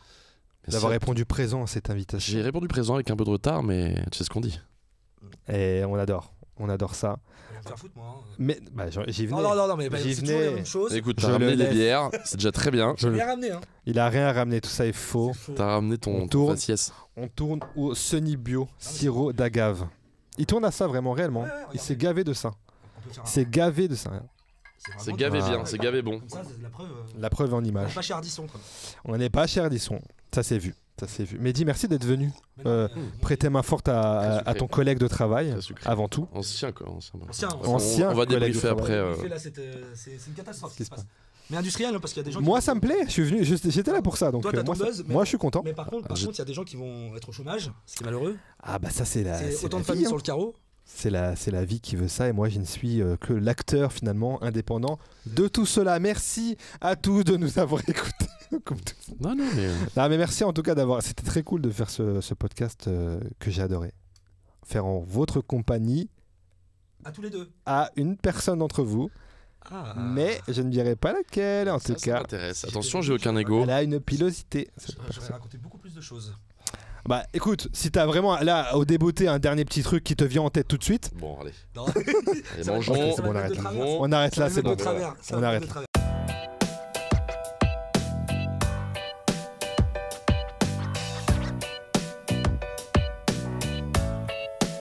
Merci. D'avoir répondu présent à cette invitation. J'ai répondu présent avec un peu de retard, mais tu sais ce qu'on dit. Et on adore ça. On va me faire foutre, moi. Hein. Mais bah, j'y venais. Non, mais bah, J'y c'est toujours venais. la même chose. Écoute, Je t'as ramené le des laisse. bières, c'est déjà très bien. J'ai bien ramené, hein. Il a rien à ramener, tout ça est faux. C'est faux. T'as ramené On ton tourne. faciès. On tourne au Sunny Bio, sirop d'agave. Il tourne à ça vraiment, réellement. Ouais, Il regardez. s'est gavé de ça. On peut faire un- C'est gavé de ça. vraiment C'est gavé Ah. bien, c'est gavé bon. Comme ça, c'est de la preuve. La preuve en On est image. pas chez Ardisson, quoi. On n'est pas chez Ardisson. Ça s'est vu. Ça s'est vu. Mehdi, merci d'être venu. Mais non, Euh, mais, Prêter main forte à Très sucré. ton collègue de travail, Très sucré. avant tout. Ancien quoi, ancien. Ancien, Ancien on va collègue débriefer de après. travail. Il fait là, c'est une catastrophe ce qui Qu'est-ce se passe. Mais industriel, hein, parce qu'il y a des gens. Moi, qui... ça me plaît. Je suis venu. J'étais là pour ça. Donc Toi, t'as moi, ton buzz, mais- moi, je suis content. Mais par contre, il y a des gens qui vont être au chômage, ce qui est malheureux. Ah bah ça c'est la. C'est c'est autant la de familles vie, sur hein. le carreau. C'est la vie qui veut ça et moi je ne suis que l'acteur finalement indépendant de tout cela. Merci à tous de nous avoir écoutés. Comme tout. Non, non, mais. Non, mais merci en tout cas d'avoir. C'était très cool de faire ce podcast que j'ai adoré. Faire en votre compagnie À tous les deux. à une personne d'entre vous, Ah. mais je ne dirai pas laquelle en tout Ça cas. m'intéresse. Attention, j'ai aucun ego. Elle a une pilosité. cette J'aurais personne. raconté beaucoup plus de choses. Bah écoute, si t'as vraiment là au débeauté un dernier petit truc qui te vient en tête tout de suite, Bon, allez. Non. Allez, Ça va mangeons. être- C'est bon, on ça va arrête être de là. travers. On arrête Ça va là, c'est mettre bon. de travers. Ça On va arrête mettre de là.